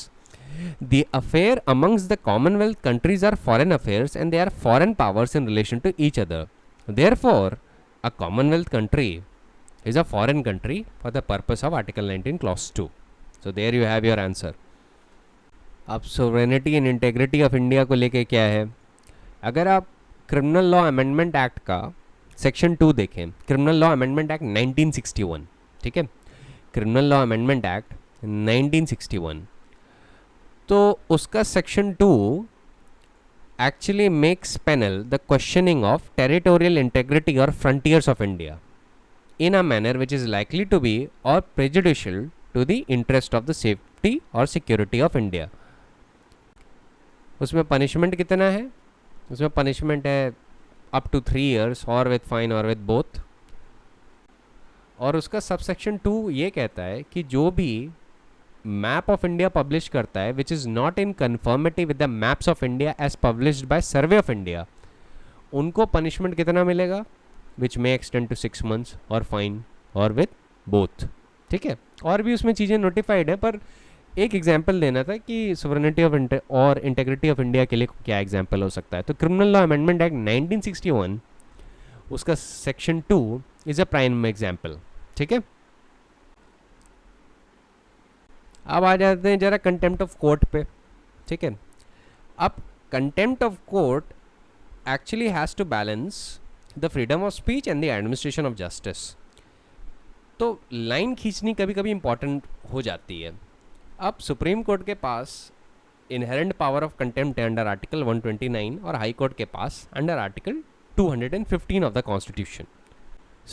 The affair amongst the Commonwealth countries are foreign affairs and they are foreign powers in relation to each other. Therefore, a Commonwealth country is a foreign country for the purpose of Article 19 Clause 2. So there you have your answer. अब sovereignty and integrity of India को लेके क्या है? अगर आप क्रिमिनल लॉ अमेंडमेंट एक्ट का सेक्शन 2 देखें, क्रिमिनल लॉ अमेंडमेंट एक्ट 1961, ठीक है, क्रिमिनल लॉ अमेंडमेंट एक्ट 1961, तो उसका section 2 actually makes penal the questioning of territorial integrity और frontiers of India in a manner which is likely to be और prejudicial to the interest of the safety और सिक्योरिटी ऑफ इंडिया. उसमें पनिशमेंट कितना है? उसमें पनिशमेंट है अप टू 3 years और विद फाइन और विद बोथ. और उसका सबसेक्शन 2 ये कहता है कि जो भी मैप ऑफ इंडिया पब्लिश करता है which is not in conformity with the maps of India as published by survey of India, उनको पनिशमेंट कितना मिलेगा? Which may extend to 6 months और फाइन और विद बोथ. ठीक है, और भी उसमें चीज़ें नोटिफाइड है, पर एक एग्जाम्पल देना था कि सोवरेनिटी ऑफ और इंटेग्रिटी ऑफ इंडिया के लिए क्या एग्जाम्पल हो सकता है. तो क्रिमिनल लॉ अमेंडमेंट एक्ट 1961 उसका section 2 is a prime example. ठीक है, अब आ जाते हैं जरा कंटेम्प्ट ऑफ कोर्ट पे. ठीक है, अब contempt of court actually has to balance the freedom of speech and the administration of justice. तो लाइन खींचनी कभी कभी इंपॉर्टेंट हो जाती है. अब सुप्रीम कोर्ट के पास इनहेरेंट पावर ऑफ कंटेम्प्ट है अंडर आर्टिकल 129 और हाई कोर्ट के पास under article 215 of the constitution.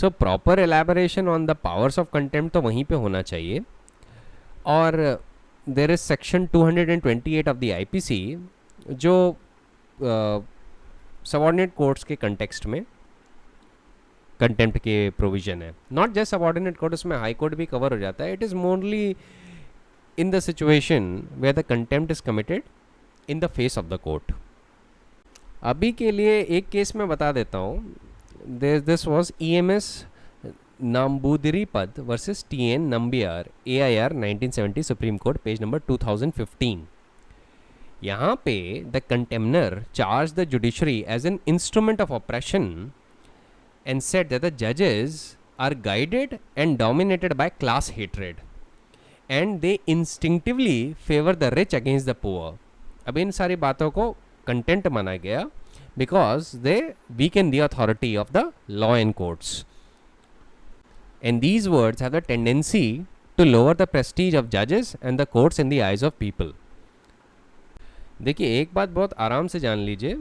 So proper elaboration on the powers of contempt तो वहीं पे होना चाहिए. और there is section 228 of the IPC जो सबऑर्डिनेट कोर्ट्स के कंटेक्स्ट में कंटेम्प्ट के प्रोविजन है. नॉट जस्ट सबऑर्डिनेट कोर्ट, उसमें हाई कोर्ट भी कवर हो जाता है. It is Morli in the situation where the contempt is committed in the face of the court. अभी के लिए एक केस मैं बता देता हूँ. This was EMS Namboodiripad versus TN Nambiar AIR 1970 supreme court, page number 2015. यहाँ पे the contemner charge the judiciary as an instrument of operation and said that the judges are guided and dominated by class hatred and they instinctively favor the rich against the poor. अब इन सारी बातों को कंटेंट माना गया because they weaken the authority of the law and courts. And these words have the tendency to lower the prestige of judges and the courts in the eyes of people. देखिए एक बात बहुत आराम से जान लीजिए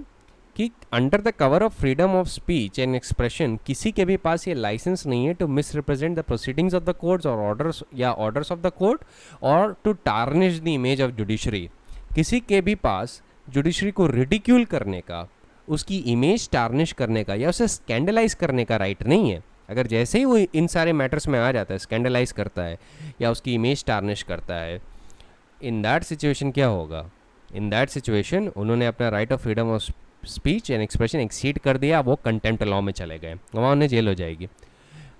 कि under the cover of freedom of speech and expression किसी के भी पास ये लाइसेंस नहीं है to misrepresent the proceedings of the courts और ऑर्डर्स या ऑर्डर्स ऑफ द कोर्ट और to tarnish the image of judiciary. किसी के भी पास जुडिशरी को रिडिक्यूल करने का, उसकी इमेज टार्निश करने का या उसे स्कैंडलाइज करने का राइट नहीं है. अगर जैसे ही वो इन सारे मैटर्स में आ जाता है, स्कैंडलाइज करता है या उसकी इमेज टार्निश करता है, इन दैट सिचुएशन क्या होगा? इन दैट सिचुएशन उन्होंने अपना right of freedom of speech and expression exceed कर दिया, वो कंटेम्प्ट लॉ में चले गए, वहाँ उन्हें जेल हो जाएगी.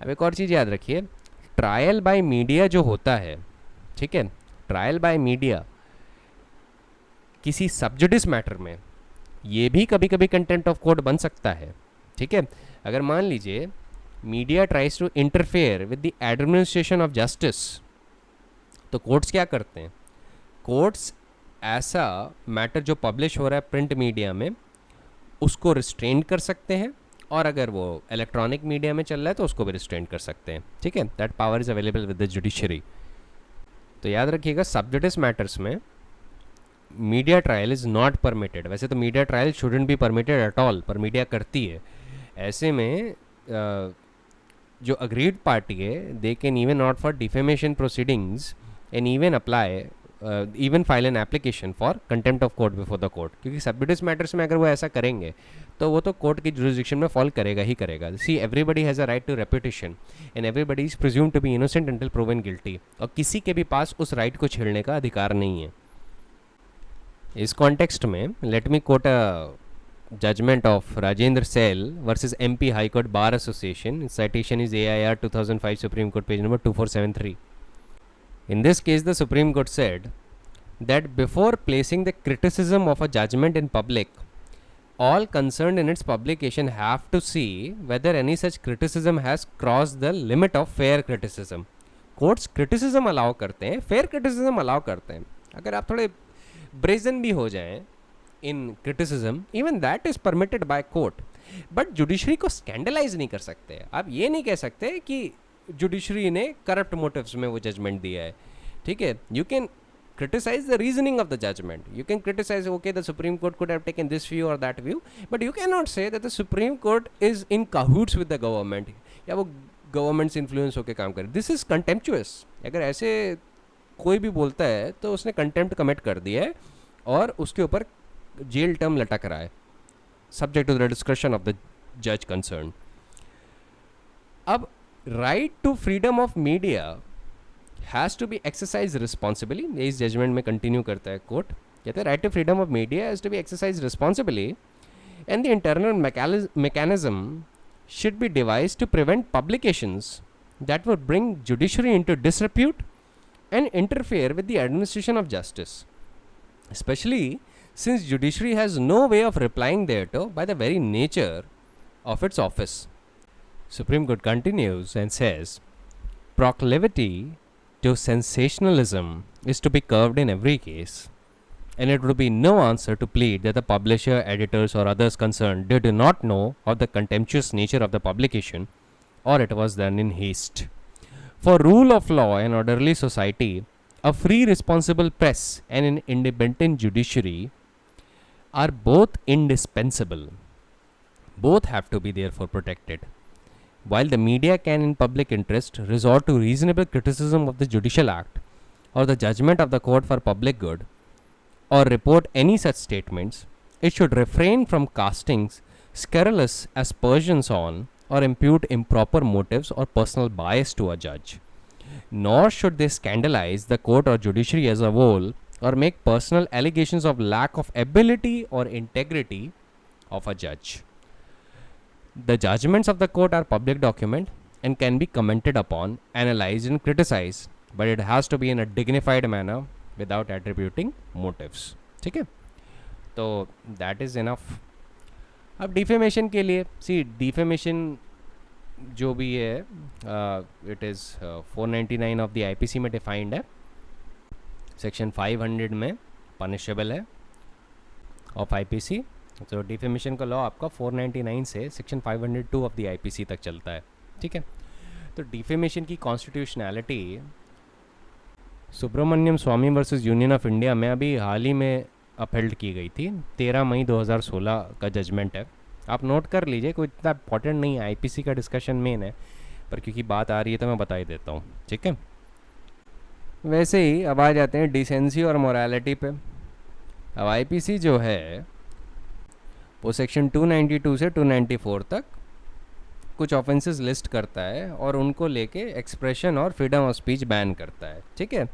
अब एक और चीज़ याद रखिए, ट्रायल बाय मीडिया जो होता है, ठीक है, ट्रायल बाय मीडिया किसी सब्जुडिस मैटर में ये भी कभी कभी कंटेम्प्ट ऑफ कोर्ट बन सकता है. ठीक है, अगर मान लीजिए media tries to interfere with the administration of justice, तो कोर्ट्स क्या करते हैं? कोर्ट्स ऐसा मैटर जो पब्लिश हो रहा है प्रिंट मीडिया में उसको रिस्ट्रेन कर सकते हैं, और अगर वो इलेक्ट्रॉनिक मीडिया में चल रहा है तो उसको भी रिस्ट्रेन कर सकते हैं. ठीक है, that power is available with the judiciary. तो याद रखिएगा, सब्जुडिस मैटर्स में media trial is not permitted. वैसे तो media trial shouldn't be permitted at all, पर मीडिया करती है. ऐसे में जो अग्रीड पार्टी है, they can even not for defamation proceedings and even apply even file an application for contempt of court before the court. क्योंकि सब्जुडिस मैटर्स में अगर वो ऐसा करेंगे तो वो तो कोर्ट की जुरिसडिक्शन में फॉल करेगा ही करेगा. See, everybody has a right to reputation and everybody is presumed to be innocent until proven guilty, और किसी के भी पास उस राइट को छेड़ने का अधिकार नहीं है. इस कॉन्टेक्स्ट में let me quote a judgment of Rajendra Sel versus MP High Court Bar Association. Citation is AIR 2005 Supreme Court, page number 2473. In this case, the Supreme Court said that before placing the criticism of a judgment in public, all concerned in its publication have to see whether any such criticism has crossed the limit of fair criticism. Courts criticism allow करते हैं, fair criticism allow करते हैं. अगर आप थोड़े brazen भी हो जाएं in criticism, even that is permitted by court, but judiciary को scandalize नहीं कर सकते. आप ये नहीं कह सकते कि judiciary ने corrupt motives में वो judgment दिया है. ठीक है, you can criticize the reasoning of the judgment, you can criticize, okay, the Supreme Court could have taken this view or that view, but you cannot say that the Supreme Court is in cahoots with the government या वो government से influence होकर काम करे. This is contemptuous. अगर ऐसे कोई भी बोलता है तो उसने contempt commit कर दिया है और उसके ऊपर जेल टर्म लटक रहा है, subject to the description of the जज कंसर्न. अब right to freedom of media has to be exercise responsibly. इस जजमेंट में कंटिन्यू करता है कोर्ट, कहते हैं right to freedom of media has to be exercise responsibly and the internal mechanism should be devise to prevent publications that would bring judiciary into disrepute and interfere with the administration of justice, especially since judiciary has no way of replying thereto by the very nature of its office. Supreme Court continues and says, proclivity to sensationalism is to be curbed in every case, and it would be no answer to plead that the publisher, editors or others concerned did not know of the contemptuous nature of the publication, or it was done in haste. For rule of law and orderly society, a free responsible press and an independent judiciary are both indispensable. Both have to be therefore protected. While the media can in public interest resort to reasonable criticism of the judicial act or the judgment of the court for public good, or report any such statements, it should refrain from casting scurrilous aspersions on or impute improper motives or personal bias to a judge. Nor should they scandalize the court or judiciary as a whole or make personal allegations of lack of ability or integrity of a judge. The judgments of the court are public document and can be commented upon, analyzed and criticized, but it has to be in a dignified manner without attributing motives. ठीक है, तो दैट इज़ इनफ. अब डिफेमेशन के लिए सी डिफेमेशन जो भी है it is 499 of the IPC में डिफाइंड है, सेक्शन 500 में पनिशेबल है ऑफ आईपीसी. तो डिफेमेशन का लॉ आपका 499 से सेक्शन 502 ऑफ द आईपीसी तक चलता है. ठीक है, तो डिफेमेशन की constitutionality Subramanian Swamy versus union of India में अभी हाल ही में अपहेल्ड की गई थी. 13 मई 2016 का जजमेंट है. आप नोट कर लीजिए, कोई इतना इंपॉर्टेंट नहीं है, आईपीसी का डिस्कशन मेन है, पर क्योंकि बात आ रही है तो मैं बता ही देता हूँ. ठीक है, वैसे ही अब आ जाते हैं डिसेंसी और मोरालिटी पे. अब आईपीसी जो है वो सेक्शन 292 से 294 तक कुछ ऑफेंसेस लिस्ट करता है और उनको लेके एक्सप्रेशन और फ्रीडम ऑफ स्पीच बैन करता है. ठीक है,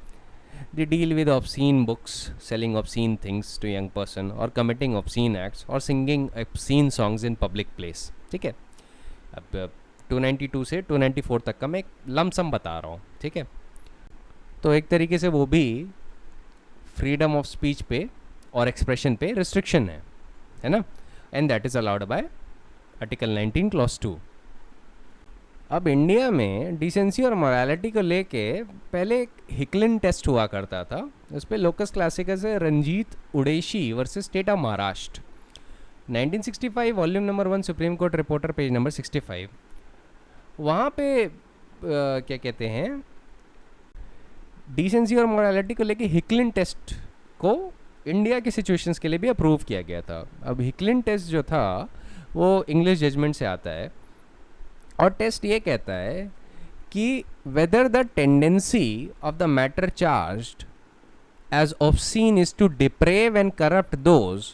they deal with obscene books, selling obscene things to young person और कमिटिंग ऑब्सीन एक्ट्स और singing obscene songs in public place. ठीक है, अब 292 से 294 तक का मैं एक लमसम बता रहा हूँ. ठीक है, तो एक तरीके से वो भी फ्रीडम ऑफ स्पीच पे और एक्सप्रेशन पे रिस्ट्रिक्शन है ना, and that is allowed by article 19 clause 2. अब इंडिया में डिसेंसी और मोरालिटी को लेके पहले एक हिकलिन टेस्ट हुआ करता था. उस पर लोकस क्लासिकस है Ranjit Udeshi versus state of Maharashtra, 1965, volume number 1, supreme court reporter, page number 65. वहाँ पे क्या कहते हैं, डिसेंसी और मोरालिटी को लेके हिकलिन टेस्ट को इंडिया के सिचुएशंस के लिए भी अप्रूव किया गया था. अब हिकलिन टेस्ट जो था वो इंग्लिश जजमेंट से आता है और टेस्ट ये कहता है कि whether the tendency of the matter charged as obscene is to deprave and corrupt those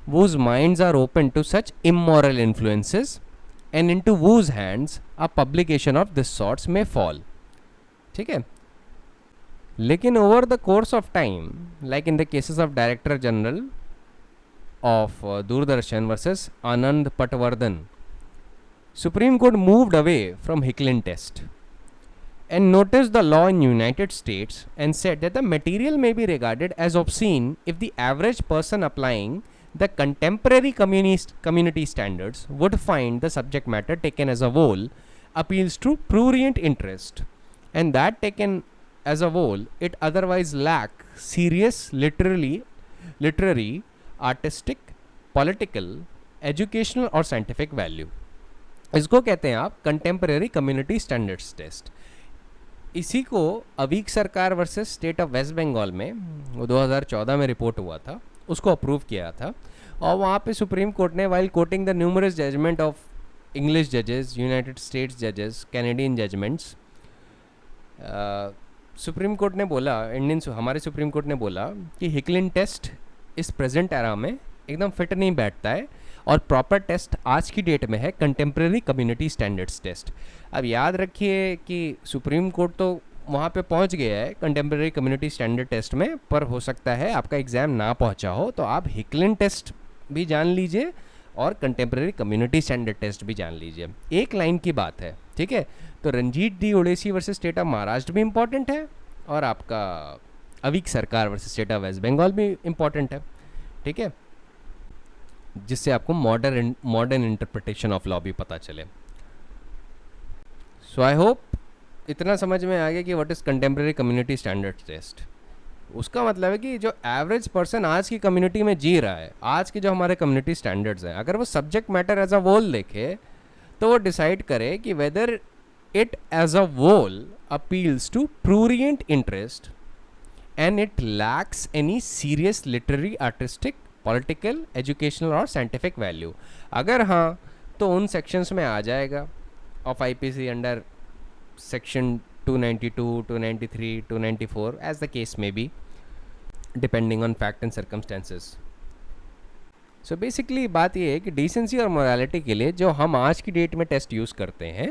whose minds are open to such immoral influences and into whose hands a publication of this sorts may fall. ठीक है, लेकिन over the course of time, like in the cases of director general of Doordarshan versus Anand Patwardhan, Supreme Court moved away from Hicklin test and noticed the law in United States and said that the material may be regarded as obscene if the average person applying the contemporary community standards would find the subject matter taken as a whole appeals to prurient interest, and that taken as a whole it otherwise lack serious literary, artistic, political, educational or scientific value. इसको कहते हैं आप कंटेम्परेरी कम्युनिटी स्टैंडर्ड्स टेस्ट. इसी को Aveek Sarkar versus state of waste Bengal में वो 2014 में रिपोर्ट हुआ था, उसको अप्रूव किया था. और वहाँ पे सुप्रीम कोर्ट ने while coating the numerous judgement of English जजेस, यूनाइटेड स्टेट्स जजेस, कैनेडियन जजमेंट्स, सुप्रीम कोर्ट ने बोला, हमारे सुप्रीम कोर्ट ने बोला कि हिकलिन टेस्ट इस प्रेजेंट एरा में एकदम फिट नहीं बैठता है और प्रॉपर टेस्ट आज की डेट में है कंटेम्प्रेरी कम्युनिटी स्टैंडर्ड्स टेस्ट. अब याद रखिए कि सुप्रीम कोर्ट तो वहाँ पे पहुँच गया है कंटेम्प्रेरी कम्युनिटी स्टैंडर्ड टेस्ट में, पर हो सकता है आपका एग्ज़ाम ना पहुँचा हो, तो आप हिकलिन टेस्ट भी जान लीजिए और कंटेम्प्रेरी कम्युनिटी स्टैंडर्ड टेस्ट भी जान लीजिए. एक लाइन की बात है. ठीक है, तो Ranjit D Udeshi versus state of Maharashtra भी इम्पॉर्टेंट है और आपका Aveek Sarkar versus state of waste Bengal भी इम्पॉर्टेंट है. ठीक है, जिससे आपको मॉडर्न इंटरप्रिटेशन ऑफ लॉ भी पता चले. सो आई होप इतना समझ में आ गया कि what is contemporary community standard test. उसका मतलब है कि जो एवरेज पर्सन आज की कम्युनिटी में जी रहा है, आज के जो हमारे कम्युनिटी स्टैंडर्ड्स हैं, अगर वो subject matter as a whole देखे तो वो डिसाइड करे कि whether it as a whole appeals to prurient interest and it lacks any serious literary, artistic, political, educational और साइंटिफिक वैल्यू. अगर हाँ तो उन सेक्शंस में आ जाएगा of IPC under section 292, 293, 294, as the case may be, depending on fact and circumstances. So basically बात ये है कि decency और morality के लिए जो हम आज की डेट में टेस्ट यूज़ करते हैं,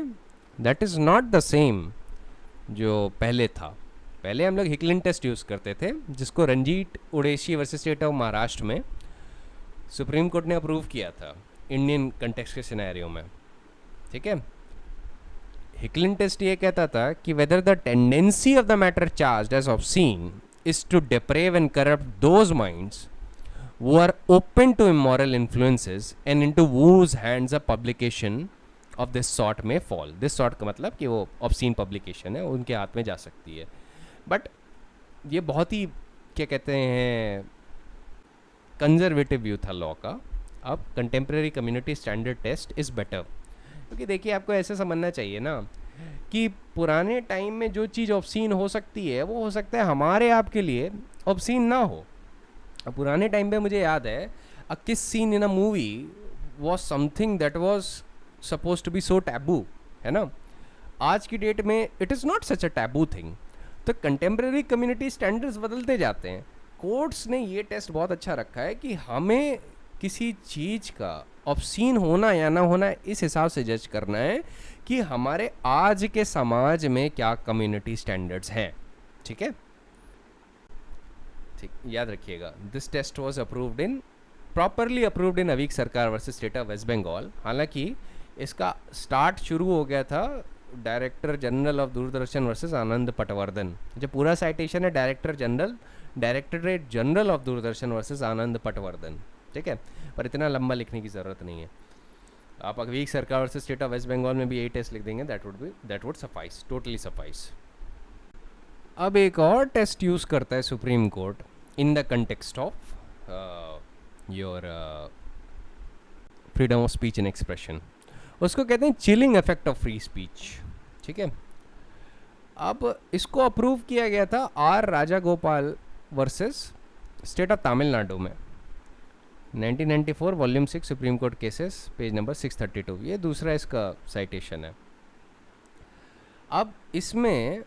that is not the same जो पहले था. पहले हम लोग हिकलिन टेस्ट यूज़ करते थे, जिसको Ranjit Udeshi versus state of Maharashtra में सुप्रीम कोर्ट ने अप्रूव किया था इंडियन कंटेक्स्ट के सिनेरियो में. ठीक है, हिकलिन टेस्ट ये कहता था कि whether the tendency of the matter charged as obscene is to deprave and corrupt those minds who are open to immoral influences and into whose hands a publication of this sort may fall. This sort का मतलब कि वो obscene publication है, उनके हाथ में जा सकती है. बट ये बहुत ही क्या कहते हैं कंजर्वेटिव व्यू था लॉ का. अब contemporary community standard test is better, क्योंकि देखिए आपको ऐसे समझना चाहिए ना कि पुराने टाइम में जो चीज़ ऑब्सीन हो सकती है वो हो सकता है हमारे आपके लिए ऑब्सीन ना हो. पुराने टाइम पे मुझे याद है a kiss scene in a movie was something that was supposed to be so taboo, है ना. आज की डेट में it is not such a taboo thing. तो कंटेम्प्रेरी कम्युनिटी स्टैंडर्ड्स बदलते जाते हैं. कोर्ट्स ने ये टेस्ट बहुत अच्छा रखा है कि हमें किसी चीज़ का ऑब्सीन होना या ना होना इस हिसाब से जज करना है कि हमारे आज के समाज में क्या कम्युनिटी स्टैंडर्ड्स हैं. ठीक है, ठीक याद रखिएगा. This test was properly approved in Aveek Sarkar versus state of waste Bengal. हालांकि इसका स्टार्ट शुरू हो गया था director general of Doordarshan versus Anand Patwardhan. जो पूरा साइटेशन है directorate general of Doordarshan versus Anand Patwardhan. ठीक है, पर इतना लंबा लिखने की ज़रूरत नहीं है. आप Aveek Sarkar versus state of waste Bengal में भी यही टेस्ट लिख देंगे, that would suffice, totally suffice. अब एक और टेस्ट यूज़ करता है supreme court in the context of your freedom of speech and expression. उसको कहते हैं chilling effect of free speech. ठीक है, अब इसको अप्रूव किया गया था R Raja Gopal versus state of Tamil Nadu में 1994 volume 6 supreme court cases page number 632. ये दूसरा इसका साइटेशन है. अब इसमें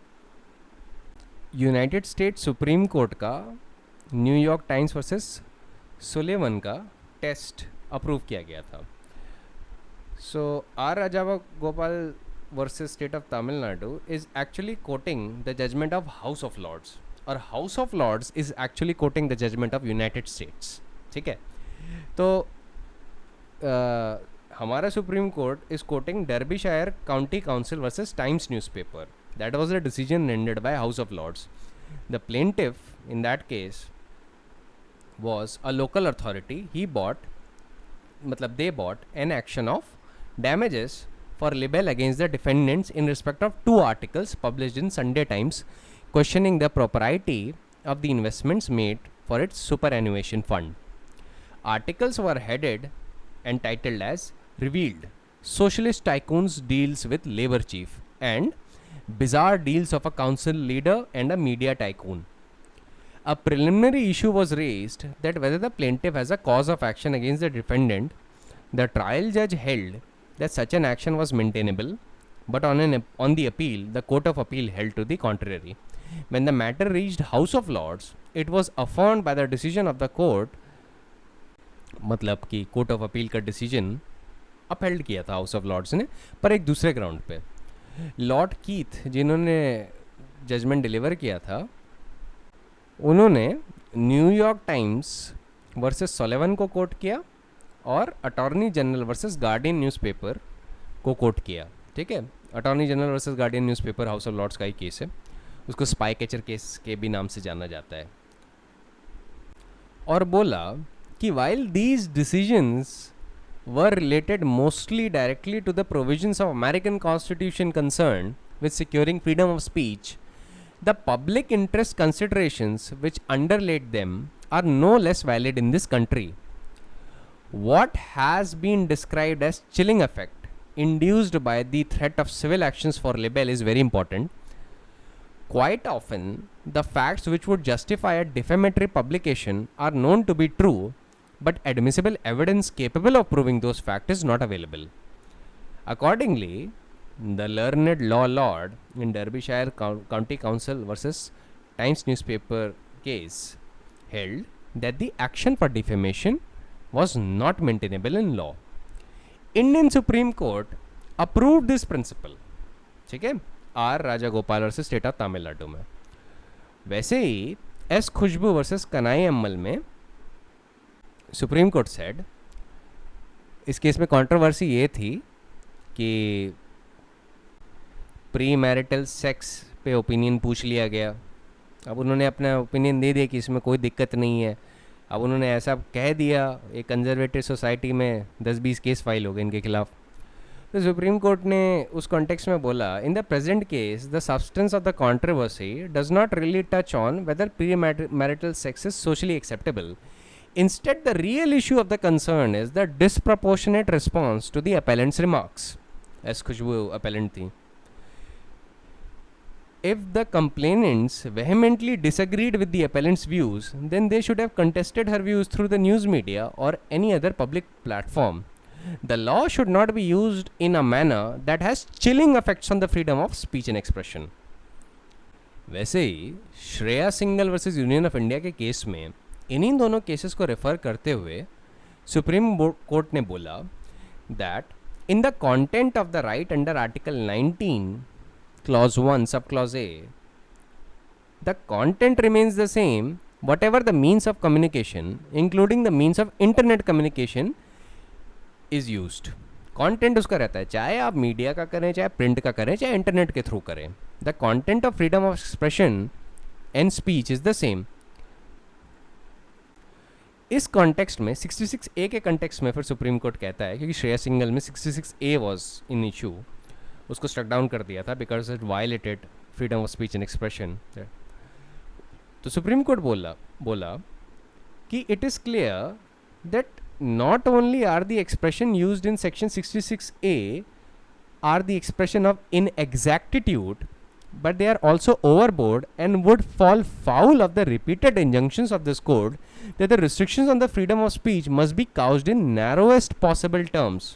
यूनाइटेड स्टेट्स सुप्रीम कोर्ट का न्यूयॉर्क टाइम्स वर्सेस सुलेवन का टेस्ट अप्रूव किया गया था. So R Raja Gopal versus state of Tamil Nadu is actually quoting the judgment of House of Lords, और House of Lords is actually quoting the judgment of United States. ठीक है, तो हमारा supreme court is quoting Derbyshire County Council versus Times newspaper. That was a decision rendered by House of Lords. The plaintiff in that case was a local authority. They bought an action of damages for libel against the defendants in respect of 2 articles published in Sunday Times questioning the propriety of the investments made for its superannuation fund. Articles were headed and titled as Revealed Socialist Tycoons Deals with Labor Chief and Bizarre Deals of a Council Leader and a Media Tycoon. A preliminary issue was raised that whether the plaintiff has a cause of action against the defendant. The trial judge held that such an action was maintainable, but on the appeal, the Court of Appeal held to the contrary. When the matter reached House of Lords, it was affirmed by the decision of the court, मतलब कि कोर्ट ऑफ अपील का डिसीजन अपहेल्ड किया था हाउस ऑफ लॉर्ड्स ने, पर एक दूसरे ग्राउंड पे. लॉर्ड कीथ जिन्होंने जजमेंट डिलीवर किया था, उन्होंने न्यूयॉर्क टाइम्स वर्सेस सोलेवन को कोट किया और attorney general versus Guardian newspaper को कोट किया. ठीक है, attorney general versus Guardian newspaper house of lords का ही केस है. उसको स्पाई कैचर केस के भी नाम से जाना जाता है. और बोला कि while these decisions were related mostly directly to the provisions of American Constitution concerned with securing freedom of speech, the public interest considerations which underlay them are no less valid in this country. What has been described as chilling effect induced by the threat of civil actions for libel is very important. Quite often, the facts which would justify a defamatory publication are known to be true, but admissible evidence capable of proving those facts is not available. Accordingly, The learned law lord in Derbyshire County Council versus Times newspaper case held that the action for defamation was not maintainable in law. Indian Supreme Court approved this principle. ठीक है, R Raja Gopal versus state of Tamil Nadu में. वैसे ही S Khushboo versus Kanniammal में सुप्रीम कोर्ट सेड, इस केस में कंट्रोवर्सी ये थी कि प्री मैरिटल सेक्स पे ओपिनियन पूछ लिया गया. अब उन्होंने अपना ओपिनियन दे दिया कि इसमें कोई दिक्कत नहीं है. अब उन्होंने ऐसा कह दिया, एक कंजर्वेटिव सोसाइटी में 10-20 केस फाइल हो गए इनके खिलाफ. तो सुप्रीम कोर्ट ने उस कॉन्टेक्स्ट में बोला, in the present case the substance of the controversy does not really touch on whether pre marital sex is socially acceptable. Instead, the real issue of the concern is the disproportionate response to the appellant's remarks. As Khushbu appellant थी. If the complainants vehemently disagreed with the appellant's views, then they should have contested her views through the news media or any other public platform. The law should not be used in a manner that has chilling effects on the freedom of speech and expression. वैसे ही Shreya Singhal versus union of India के केस में इन्हीं दोनों केसेस को रेफर करते हुए सुप्रीम कोर्ट ने बोला that in the content of the right under article 19 clause 1 sub clause A the content remains the same what ever the means of communication including the means of internet communication is used. Content उसका रहता है, चाहे आप मीडिया का करें, चाहे प्रिंट का करें, चाहे इंटरनेट के थ्रू करें. The content of freedom of expression and speech is the same. इस कॉन्टेक्स्ट में 66A के कॉन्टेक्स्ट में फिर सुप्रीम कोर्ट कहता है, क्योंकि श्रेया सिंगल में 66A वाज इन इशू, उसको स्ट्रक डाउन कर दिया था because it violated freedom of speech and expression. तो सुप्रीम कोर्ट बोला कि it is clear that not only are the expression used in section 66A are the expression of inexactitude, but they are also overboard and would fall foul of the repeated injunctions of this code that the restrictions on the freedom of speech must be couched in narrowest possible terms.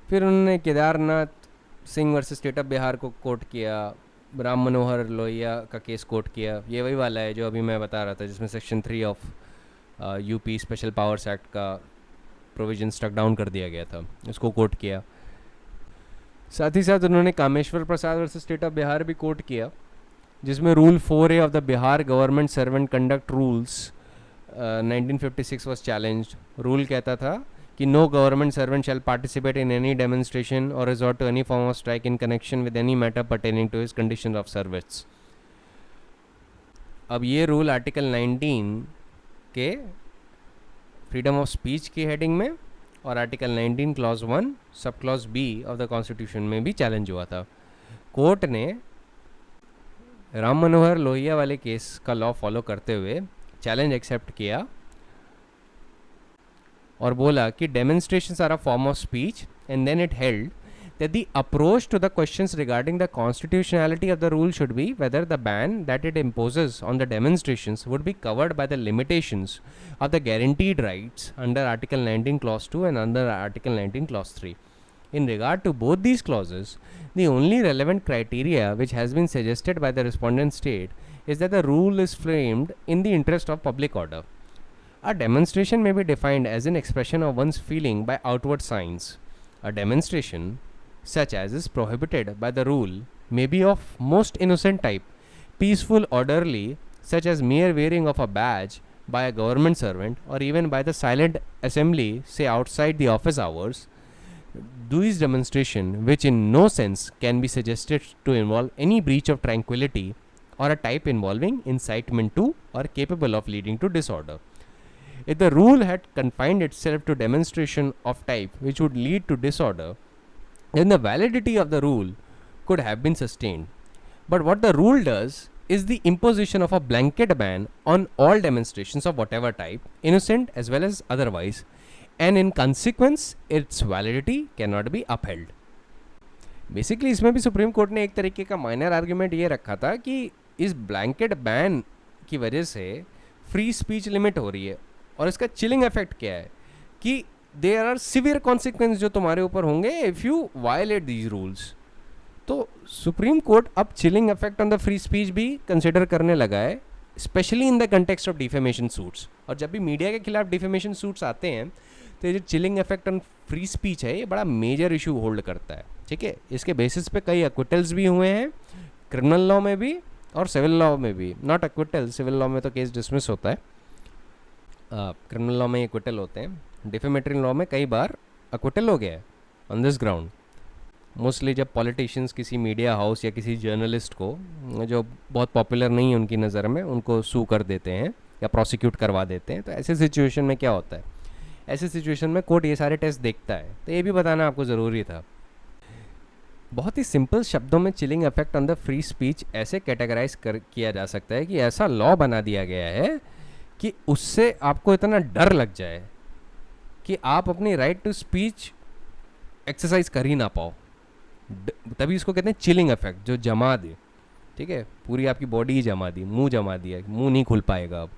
फिर उन्होंने Kedarnath Singh versus state of Bihar को कोट किया, राम मनोहर लोहिया का केस कोट किया. ये वही वाला है जो अभी मैं बता रहा था, जिसमें section 3 of UP special powers act का प्रोविजन स्ट्रक डाउन कर दिया गया था, उसको कोट किया. साथ ही साथ उन्होंने Kameshwar Prasad versus state of Bihar भी कोट किया, जिसमें rule 4A of the Bihar government servant conduct rules 1956 was challenged. Rule कहता था कि no government servant shall participate in any demonstration और resort to any form of strike in connection with any matter pertaining to his condition of service. अब ये रूल आर्टिकल 19 के फ्रीडम ऑफ स्पीच की हेडिंग में और article 19 clause 1 sub clause B of the constitution में भी चैलेंज हुआ था. कोर्ट ने राम मनोहर लोहिया वाले केस का लॉ फॉलो करते हुए चैलेंज एक्सेप्ट किया और बोला कि demonstrations are a form of speech, and then it held that the approach to the questions regarding the constitutionality of the rule should be whether the ban that it imposes on the demonstrations would be covered by the limitations of the guaranteed rights under Article 19 Clause 2 and under Article 19 Clause 3. In regard to both these clauses, the only relevant criteria which has been suggested by the respondent state is that the rule is framed in the interest of public order. A demonstration may be defined as an expression of one's feeling by outward signs. A demonstration such as is prohibited by the rule may be of most innocent type, peaceful, orderly, such as mere wearing of a badge by a government servant or even by the silent assembly, say outside the office hours. These demonstration which in no sense can be suggested to involve any breach of tranquility or a type involving incitement to or capable of leading to disorder. If the rule had confined itself to demonstration of type which would lead to disorder, then the validity of the rule could have been sustained. But what the rule does is the imposition of a blanket ban on all demonstrations of whatever type, innocent as well as otherwise, and in consequence its validity cannot be upheld. Basically इसमें भी सुप्रीम कोर्ट ने एक तरीके का माइनर आर्ग्यूमेंट ये रखा था कि इस ब्लैंकेट बैन की वजह से फ्री स्पीच लिमिट हो रही है, और इसका चिलिंग इफेक्ट क्या है कि देयर आर सिवियर कॉन्सिक्वेंस जो तुम्हारे ऊपर होंगे if you violate these rules. तो सुप्रीम कोर्ट अब chilling effect on the free speech भी कंसिडर करने लगा है, specially in the context of defamation suits. और जब भी मीडिया के खिलाफ डिफेमेशन सूट्स आते हैं तो ये जो chilling effect on free speech है ये बड़ा मेजर इशू होल्ड करता है, ठीक है। इसके बेसिस पे कई एक्विटल्स भी हुए हैं, क्रिमिनल लॉ में भी और सिविल लॉ में भी। नॉट एक्विटल, सिविल लॉ में तो केस डिसमिस होता है, क्रिमिनल लॉ में एक्विटल होते हैं। डिफेमेटरी लॉ में कई बार एक्विटल हो गया है ऑन दिस ग्राउंड। मोस्टली जब पॉलिटिशियंस किसी मीडिया हाउस या किसी जर्नलिस्ट को जो बहुत पॉपुलर नहीं है उनकी नज़र में, उनको सू कर देते हैं या प्रोसिक्यूट करवा देते हैं, तो ऐसे सिचुएशन में क्या होता है, ऐसे सिचुएशन में कोर्ट ये सारे टेस्ट देखता है। तो ये भी बताना आपको ज़रूरी था। बहुत ही सिंपल शब्दों में chilling effect on the free speech ऐसे कैटेगराइज किया जा सकता है कि ऐसा लॉ बना दिया गया है कि उससे आपको इतना डर लग जाए कि आप अपनी राइट टू स्पीच एक्सरसाइज कर ही ना पाओ। तभी इसको कहते हैं चिलिंग इफेक्ट, जो जमा दे, ठीक है, पूरी आपकी बॉडी ही जमा दी, मुंह जमा दिया, मुंह नहीं खुल पाएगा अब।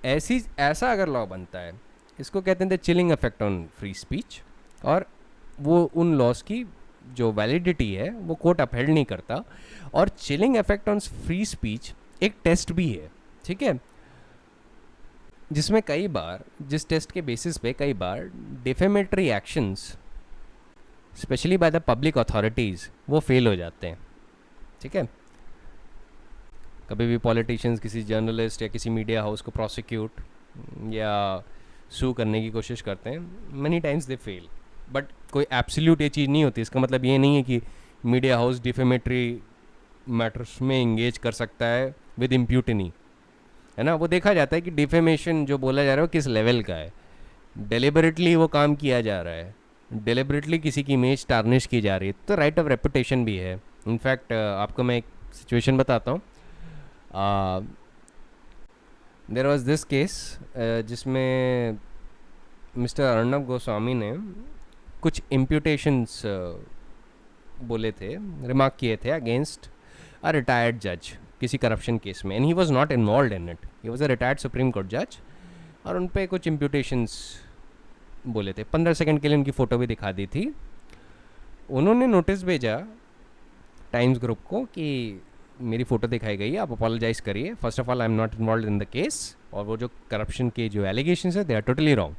ऐसा अगर लॉ बनता है, इसको कहते हैं chilling effect on free speech. और वो उन लॉज की जो वैलिडिटी है वो कोर्ट अपहेल्ड नहीं करता। और chilling effect on free speech एक टेस्ट भी है, ठीक है, जिसमें कई बार, जिस टेस्ट के बेसिस पे कई बार defamatory actions specially by the public authorities वो फेल हो जाते हैं, ठीक है। कभी भी पॉलिटिशियंस किसी जर्नलिस्ट या किसी मीडिया हाउस को प्रोसिक्यूट या सू करने की कोशिश करते हैं, money times they fail. But कोई एब्सोल्यूट ये चीज़ नहीं होती। इसका मतलब ये नहीं है कि मीडिया हाउस डिफेमेटरी मैटर्स में इंगेज कर सकता है विद इम्प्यूटिनी, है ना। वो देखा जाता है कि डिफेमेशन जो बोला जा रहा है वो किस लेवल का है, डेलिबरेटली वो काम किया जा रहा है, डेलिबरेटली किसी की इमेज टार्निश की जा रही है, तो राइट ऑफ रेपुटेशन भी है। इनफैक्ट आपको मैं एक सिचुएशन बताता हूँ। देयर वाज दिस केस जिसमें मिस्टर अर्णब गोस्वामी ने कुछ इम्प्यूटेशंस बोले थे, रिमार्क किए थे अगेंस्ट अ रिटायर्ड जज किसी करप्शन केस में, and he was not involved in it, he was a retired supreme court जज। और उन पे कुछ इम्प्यूटेशंस बोले थे, 15 सेकंड के लिए उनकी फ़ोटो भी दिखा दी थी। उन्होंने नोटिस भेजा टाइम्स ग्रुप को कि मेरी फ़ोटो दिखाई गई है, आप अपोलोजाइज़ करिए, first of all I am not involve in the case, और वो जो करप्शन के जो एलिगेशंस है दे आर टोटली रॉन्ग,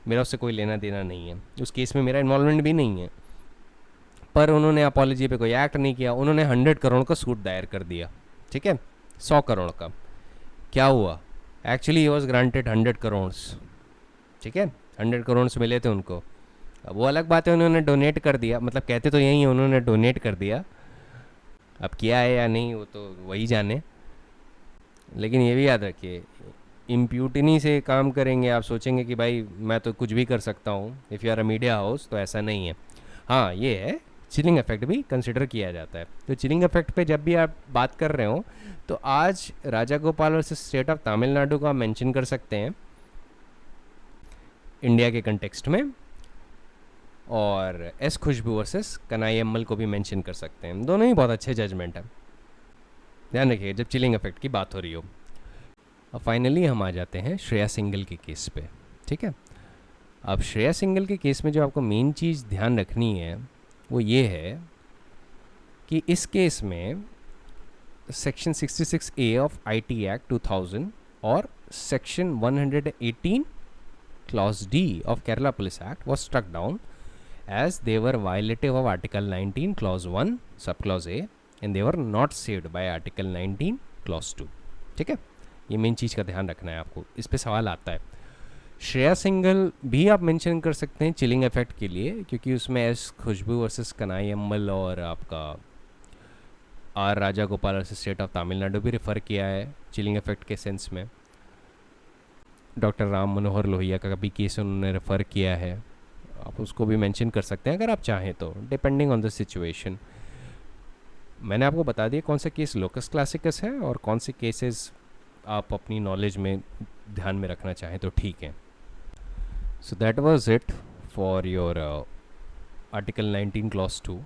मेरा उससे कोई लेना देना नहीं है, उस केस में मेरा इन्वॉल्वमेंट भी नहीं है। पर उन्होंने अपॉलोजी पे कोई एक्ट नहीं किया, उन्होंने 100 करोड़ का सूट दायर कर दिया, ठीक है, 100 करोड़ का। क्या हुआ, actually he was granted 100 crore, ठीक है, 100 करोड़ मिले थे उनको। अब वो अलग बात है, उन्होंने डोनेट कर दिया, मतलब कहते तो यही है, उन्होंने डोनेट कर दिया, अब किया है या नहीं वो तो वही जाने। लेकिन ये भी याद रखिए, इम्प्यूटिनी से काम करेंगे, आप सोचेंगे कि भाई मैं तो कुछ भी कर सकता हूँ if you are a media house, तो ऐसा नहीं है। हाँ ये है, चिलिंग इफेक्ट भी कंसिडर किया जाता है। तो चिलिंग इफेक्ट पे जब भी आप बात कर रहे हो तो आज Raja Gopal versus state of Tamil Nadu को आप मेंशन कर सकते हैं इंडिया के कंटेक्स्ट में, और एस खुशबू वर्सेस कन्हैयामल को भी मेंशन कर सकते हैं। दोनों ही बहुत अच्छे जजमेंट हैं, ध्यान रखिए जब चिलिंग इफेक्ट की बात हो रही हो। अब फाइनली हम आ जाते हैं श्रेया सिंगल के केस पे, ठीक है। अब श्रेया सिंगल के केस में जो आपको मेन चीज़ ध्यान रखनी है वो ये है कि इस केस में section 66A of IT act 2000 और section 118 clause D of Kerala police act was struck down as they were violative of Article 19 Clause 1 Subclause A and they were not saved by Article 19 Clause 2, ठीक है। ये मेन चीज़ का ध्यान रखना है आपको, इस पे सवाल आता है। श्रेया सिंगल भी आप मेंशन कर सकते हैं चिलिंग इफेक्ट के लिए, क्योंकि उसमें एस खुशबू वर्सेस कन्हैयामल और आपका R Raja Gopal versus state of Tamil Nadu भी रेफ़र किया है चिलिंग इफेक्ट के सेंस में। डॉक्टर राम मनोहर लोहिया का भी केस उन्होंने रेफ़र किया है, आप उसको भी मेंशन कर सकते हैं अगर आप चाहें तो, डिपेंडिंग ऑन द सिचुएशन। मैंने आपको बता दिया कौन सा केस लोकस क्लासिकस है और कौन से केसेस आप अपनी नॉलेज में ध्यान में रखना चाहें तो ठीक है। So that was it for your article 19 clause 2।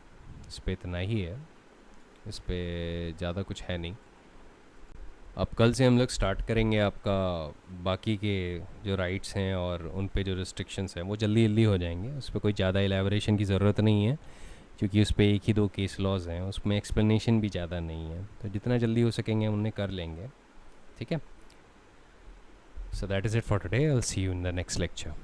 इस पर इतना ही है, इस पर ज़्यादा कुछ है नहीं। अब कल से हम लोग स्टार्ट करेंगे आपका बाकी के जो राइट्स हैं और उन पे जो रिस्ट्रिक्शंस हैं वो जल्दी जल्दी हो जाएंगे, उस पर कोई ज़्यादा एलेबोरेशन की ज़रूरत नहीं है, क्योंकि उस पर एक ही दो केस लॉज हैं, उसमें एक्सप्लेनेशन भी ज़्यादा नहीं है, तो जितना जल्दी हो सकेंगे हम उन्हें कर लेंगे. ठीक है. So that is it for today. I'll see you in the next lecture.